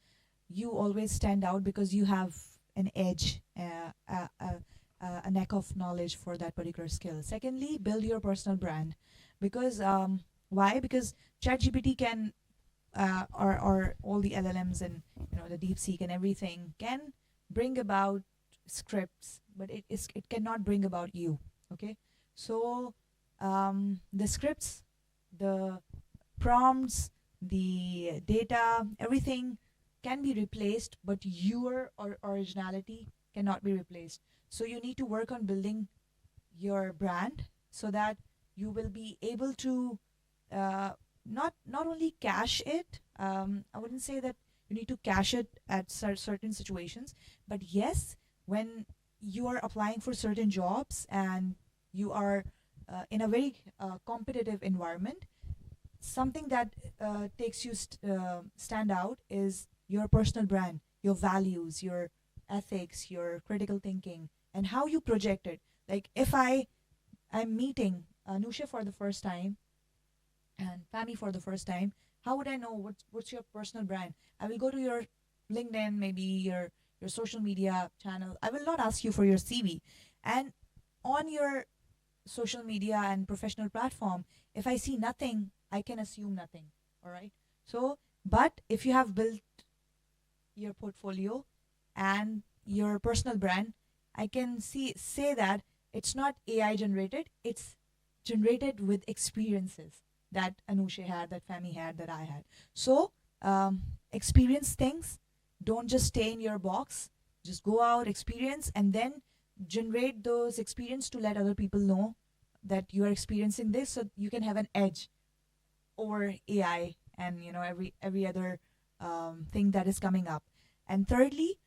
you always stand out because you have an edge, a neck of knowledge for that particular skill. Secondly, build your personal brand, because why? Because ChatGPT can, or all the LLMs and the DeepSeek and everything can bring about scripts, but it cannot bring about you. Okay, so the scripts, the prompts, the data, everything can be replaced, but your originality cannot be replaced. So you need to work on building your brand so that you will be able to not only cache it. I wouldn't say that you need to cache it at certain situations, but yes, when you are applying for certain jobs and you are in a very competitive environment, something that takes you stand out is your personal brand, your values, your ethics, your critical thinking, and how you project it. Like if I'm meeting Nusha for the first time and Fami for the first time, how would I know what's your personal brand? I will go to your LinkedIn, maybe your social media channel. I will not ask you for your CV. And on your social media and professional platform, if I see nothing, I can assume nothing. All right. So, but if you have built your portfolio and your personal brand, I can say that it's not AI generated, it's generated with experiences that Anusha had, that Fami had, that I had. So experience things. Don't just stay in your box. Just go out, experience, and then generate those experience to let other people know that you are experiencing this, so you can have an edge over AI and every other thing that is coming up. And thirdly,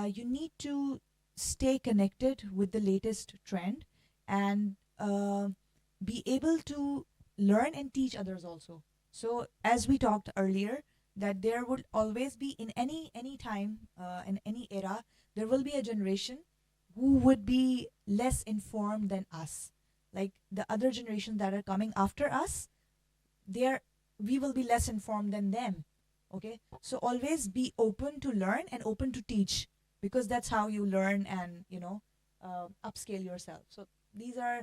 you need to stay connected with the latest trend and be able to learn and teach others also. So as we talked earlier, that there would always be in any time, in any era, there will be a generation who would be less informed than us. Like the other generations that are coming after us, we will be less informed than them. Okay, so always be open to learn and open to teach, because that's how you learn and upscale yourself. So these are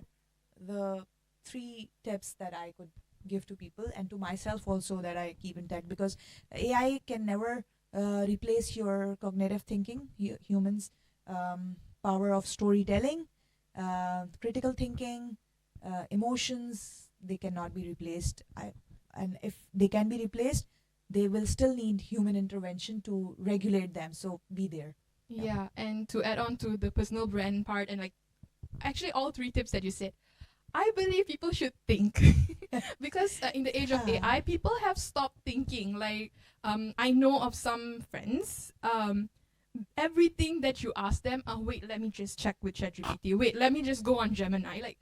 the 3 tips that I could give to people and to myself also, that I keep intact, because AI can never replace your cognitive thinking. Humans power of storytelling, critical thinking, emotions, they cannot be replaced. And if they can be replaced, they will still need human intervention to regulate them. So be there. Yeah, and to add on to the personal brand part, and like actually all 3 tips that you said, I believe people should think because in the age of AI, people have stopped thinking. Like I know of some friends, everything that you ask them, wait, let me just check with ChatGPT. Wait, let me just go on Gemini. Like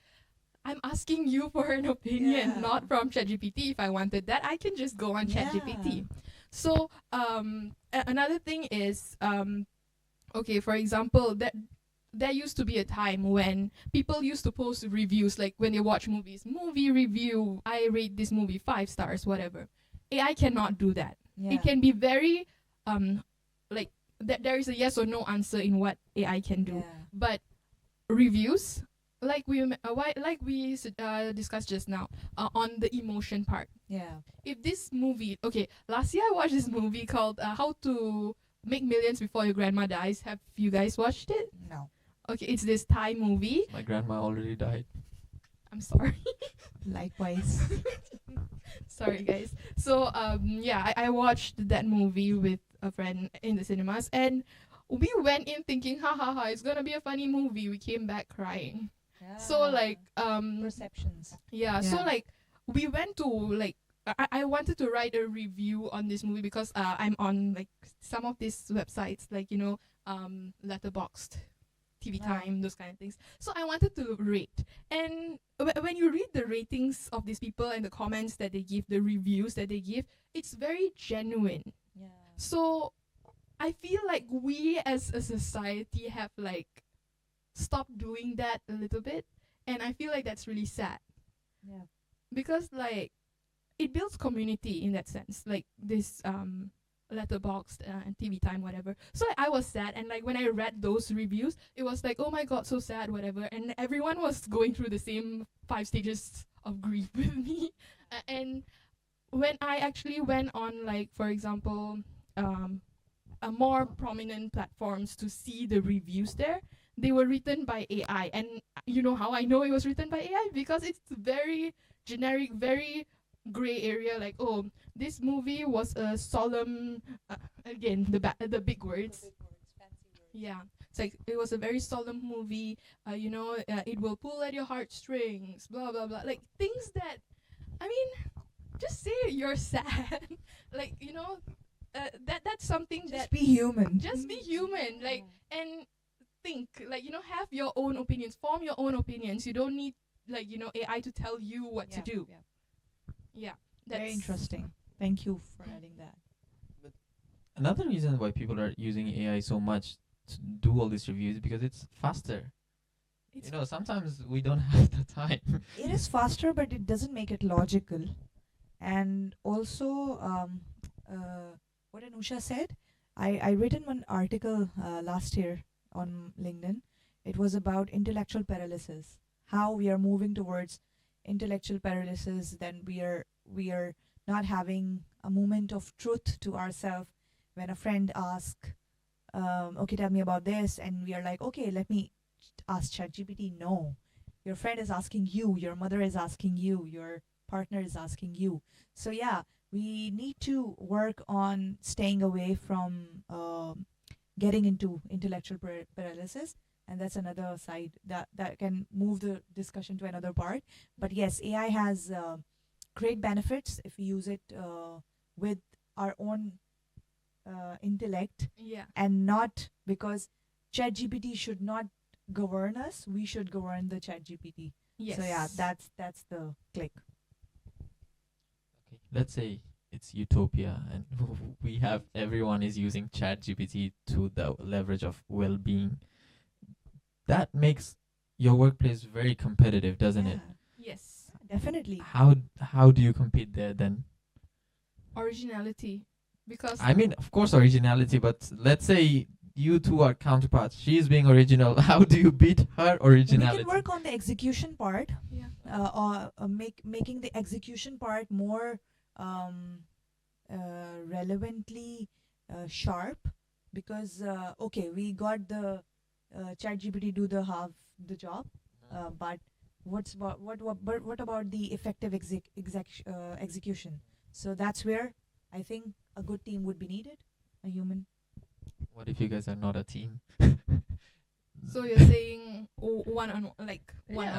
I'm asking you for an opinion, not from ChatGPT. If I wanted that, I can just go on ChatGPT. So another thing is, okay, for example, there used to be a time when people used to post reviews, like when they watch movies, movie review, I rate this movie 5 stars, whatever. AI cannot do that. It can be very like there is a yes or no answer in what AI can do. But reviews, like we discussed just now, on the emotion part. If this movie, okay, last year I watched this movie called How to Make Millions Before Your Grandma Dies. Have you guys watched it? No. Okay, it's this Thai movie. My grandma already died. I'm sorry. Likewise. Sorry, guys. So yeah, I watched that movie with a friend in the cinemas, and we went in thinking, ha ha ha, it's gonna be a funny movie. We came back crying. So like perceptions. So like we went to like I wanted to write a review on this movie because I'm on like some of these websites, like Letterboxd, TV Time, those kind of things. So I wanted to rate, and when you read the ratings of these people and the comments that they give, the reviews that they give, it's very genuine. So I feel like we as a society have like stopped doing that a little bit, and I feel like that's really sad. Because like it builds community in that sense, like this letterboxd and TV Time, whatever. So I was sad, and like when I read those reviews, it was like, oh my god, so sad, whatever. And everyone was going through the same 5 stages of grief with me. And when I actually went on, like for example, a more prominent platforms to see the reviews there, they were written by AI. And you know how I know it was written by AI? Because it's very generic, very gray area. Like, oh, this movie was a solemn, again, the big words. Yeah, it's like it was a very solemn movie. It will pull at your heartstrings. Blah blah blah. Like things that, I mean, just say you're sad. Like that's something Just that be human. just be human. Like, and think, like, have your own opinions, form your own opinions. You don't need, like, AI to tell you what to do. Yeah, that's Very interesting. Thank you for adding that. Another reason why people are using AI so much to do all these reviews because it's faster. It's Sometimes we don't have the time. It is faster, but it doesn't make it logical. And also, what Anusha said, I written one article last year on LinkedIn. It was about intellectual paralysis, how we are moving towards intellectual paralysis. Then we are not having a moment of truth to ourselves when a friend asks, okay, tell me about this, and we are like, okay, let me ask ChatGPT. No, your friend is asking you, your mother is asking you, your partner is asking you. So yeah, we need to work on staying away from getting into intellectual paralysis, and that's another side that can move the discussion to another part. But yes, AI has great benefits if we use it with our own intellect, yeah. and not because ChatGPT should not govern us. We should govern the ChatGPT. Yes. So yeah, that's the click. Okay, let's say it's utopia and we have everyone is using ChatGPT to the leverage of well-being. That makes your workplace very competitive, doesn't it? Yes. Definitely. How do you compete there then? Originality, because I mean, of course, originality, but let's say you two are counterparts. She is being original. How do you beat her We originality? can work on the execution part, yeah. making the execution part more relevantly sharp, because okay, we got the ChatGPT do the half the job, but what about the effective execution? So that's where I think a good team would be needed, a human. What if you guys are not a team? So you're saying one on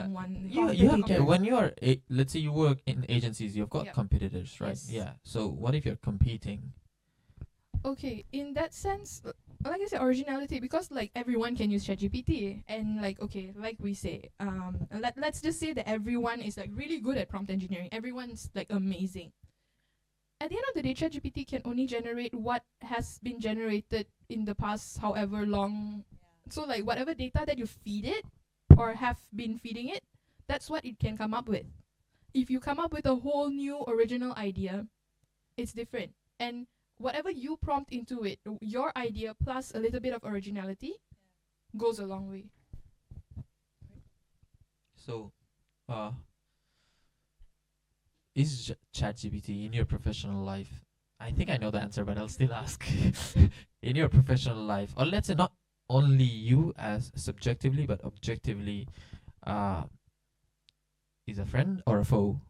one. You have, Competitor. when you are let's say you work in agencies, you've got Yep. competitors, right? Yes. Yeah. So what if you're competing? Okay, in that sense, like I said, originality, because like everyone can use ChatGPT, and like, okay, like we say, let's just say that everyone is like really good at prompt engineering. Everyone's like amazing. At the end of the day, ChatGPT can only generate what has been generated in the past however long. So like whatever data that you feed it or have been feeding it, that's what it can come up with. If you come up with a whole new original idea, it's different. And whatever you prompt into it, your idea plus a little bit of originality goes a long way. So, is ChatGPT in your professional life? I think I know the answer, but I'll still ask. In your professional life, or let's say not only you as subjectively, but objectively, is a friend or a foe?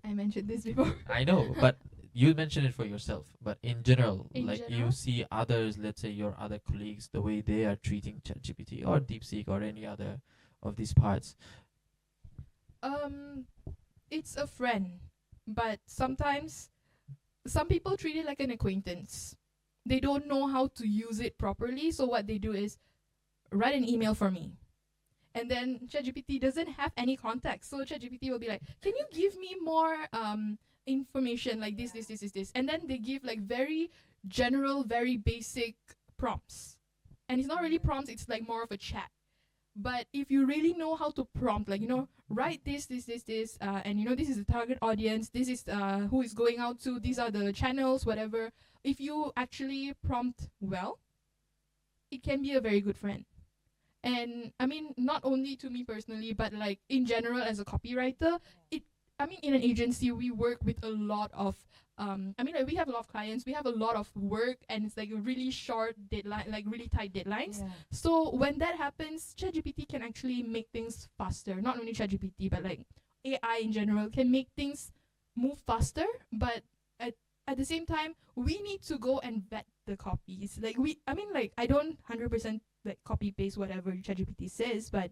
I mentioned this before. I know, but you mentioned it for yourself. But in general, In like general? you see others, let's say your other colleagues, the way they are treating ChatGPT or DeepSeek or any other of these parts. It's a friend, but sometimes some people treat it like an acquaintance. They don't know how to use it properly, so what they do is write an email for me. And then ChatGPT doesn't have any context. So ChatGPT will be like, can you give me more information like this? And then they give like very general, very basic prompts. And it's not really prompts, it's like more of a chat. But if you really know how to prompt, like, write this, and this is the target audience, this is who is going out to, these are the channels, whatever. If you actually prompt well, it can be a very good friend. And I mean, not only to me personally, but like in general as a copywriter, in an agency, we work with a lot of, like we have a lot of clients, we have a lot of work, and it's like a really short deadline, like really tight deadlines. Yeah. So when that happens, ChatGPT can actually make things faster. Not only ChatGPT, but like AI in general can make things move faster. But at the same time, we need to go and vet the copies. Like I don't 100% like copy paste whatever ChatGPT says, but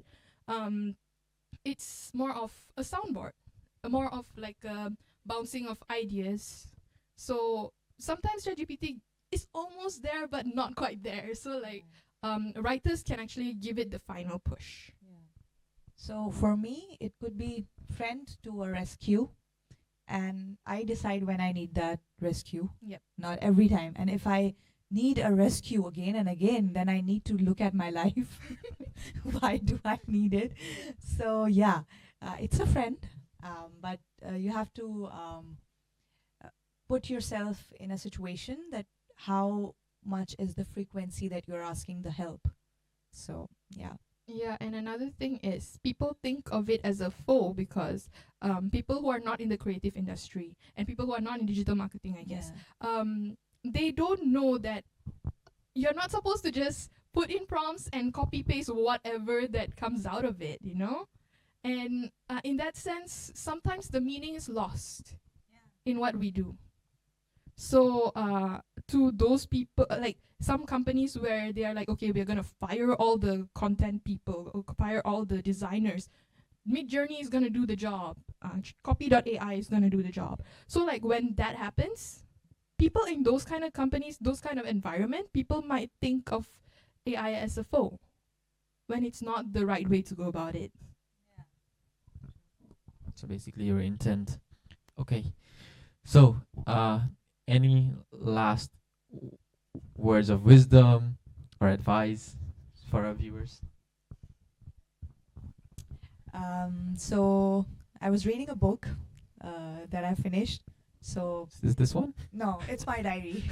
it's more of a soundboard, more of like a bouncing of ideas. So sometimes ChatGPT is almost there but not quite there. So like writers can actually give it the final push. Yeah. So for me, it could be friend to a rescue, and I decide when I need that rescue. Yep. Not every time. And if I need a rescue again and again, then I need to look at my life. Why do I need it? So yeah, it's a friend, but you have to put yourself in a situation that how much is the frequency that you're asking the help. So yeah. Yeah, and another thing is people think of it as a foe because people who are not in the creative industry and people who are not in digital marketing, I guess, they don't know that you're not supposed to just put in prompts and copy paste whatever that comes out of it, And in that sense, sometimes the meaning is lost in what we do. So to those people, like some companies where they are like, okay, we're going to fire all the content people or fire all the designers. Midjourney is going to do the job. Copy.ai is going to do the job. So like when that happens, people in those kind of companies, those kind of environment, people might think of AI as a foe when it's not the right way to go about it. So basically your intent. Okay. So any last words of wisdom or advice for our viewers? So I was reading a book that I finished. So Is this one? no, it's my diary.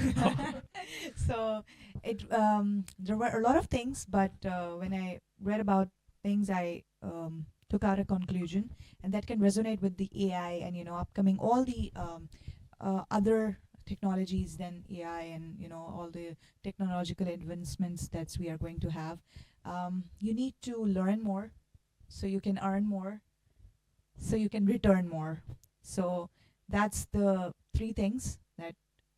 So there were a lot of things, but when I read about things, I took out a conclusion, and that can resonate with the AI and upcoming all the other technologies than AI and all the technological advancements that we are going to have. You need to learn more, so you can earn more, so you can return more. So that's the three things that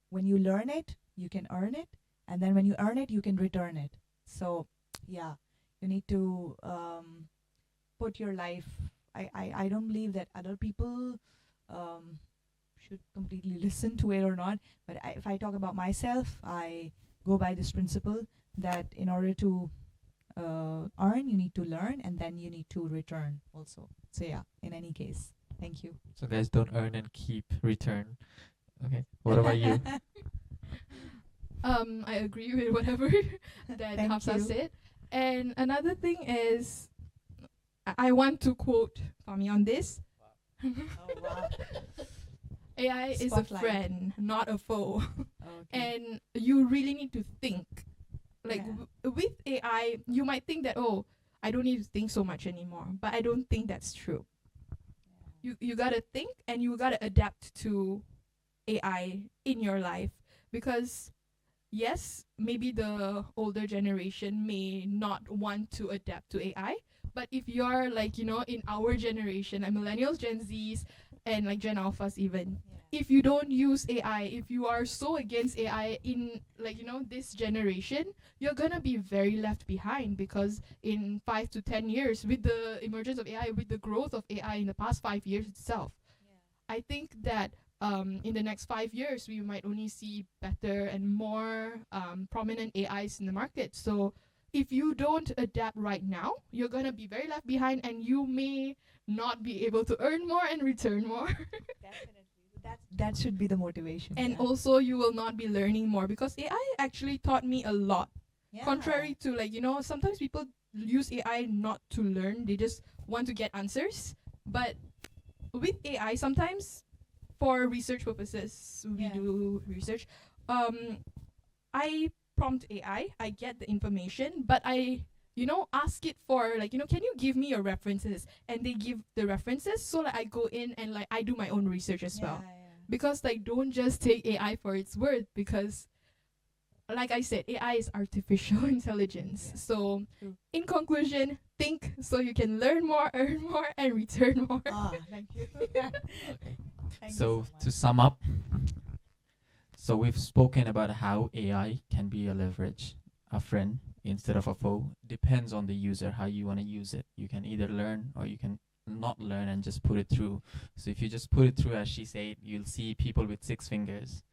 when you learn it, you can earn it, and then when you earn it, you can return it. So yeah, you need to put your life. I don't believe that other people should completely listen to it or not, but if I talk about myself, I go by this principle that in order to earn, you need to learn, and then you need to return also. So yeah, in any case, thank you. So guys, don't earn and keep, return. Okay. What about you? I agree with whatever that Thank Hafsa you. said. And another thing is, I want to quote Fami on this. Oh wow. AI is a Spotlight. friend, not a foe. Okay. And you really need to think. Like Yeah. with AI, you might think that, oh, I don't need to think so much anymore. But I don't think that's true. You gotta think and you gotta adapt to AI in your life, because yes, maybe the older generation may not want to adapt to AI, but if you're like, in our generation, like millennials, Gen Zs, and like Gen Alphas even, if you don't use AI, if you are so against AI in like, this generation, you're gonna be very left behind, because in 5 to 10 years, with the emergence of AI, with the growth of AI in the past 5 years itself, I think that in the next 5 years, we might only see better and more prominent AIs in the market. So if you don't adapt right now, you're going to be very left behind, and you may not be able to earn more and return more. Definitely. That should be the motivation. And yeah. also, you will not be learning more, because AI actually taught me a lot. Yeah. Contrary to, like, sometimes people use AI not to learn. They just want to get answers. But with AI, sometimes for research purposes, we Yeah. do research. I prompt AI, I get the information, but I, ask it for like, can you give me your references? And they give the references, so like I go in and like I do my own research as well. Because like don't just take AI for its word, because like I said, AI is artificial intelligence. Yeah. So True. in conclusion, think so you can learn more, earn more, and return more. Thank you. Okay. Thank you So much. to sum up, so we've spoken about how AI can be a leverage, a friend instead of a foe. Depends on the user how you want to use it. You can either learn or you can not learn and just put it through. So if you just put it through, as she said, you'll see people with 6 fingers.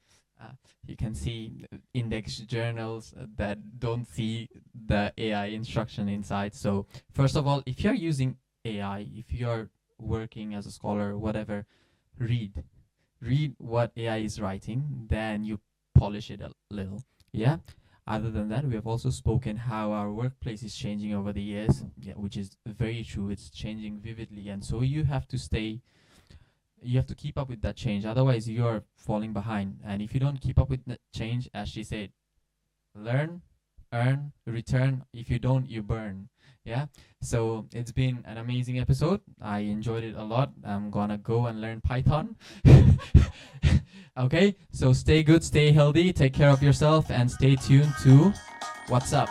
You can see index journals that don't see the AI instruction inside. So first of all, if you're using AI, if you're working as a scholar, whatever, read what AI is writing, then you polish it a little. Yeah. Other than that, we have also spoken how our workplace is changing over the years, which is very true. It's changing vividly, and so you have to keep up with that change. Otherwise, you are falling behind. And if you don't keep up with the change, as she said, learn, earn, return. If you don't, you burn. Yeah. So it's been an amazing episode. I enjoyed it a lot. I'm gonna go and learn Python. Okay. So stay good, stay healthy, take care of yourself, and stay tuned to What's Up.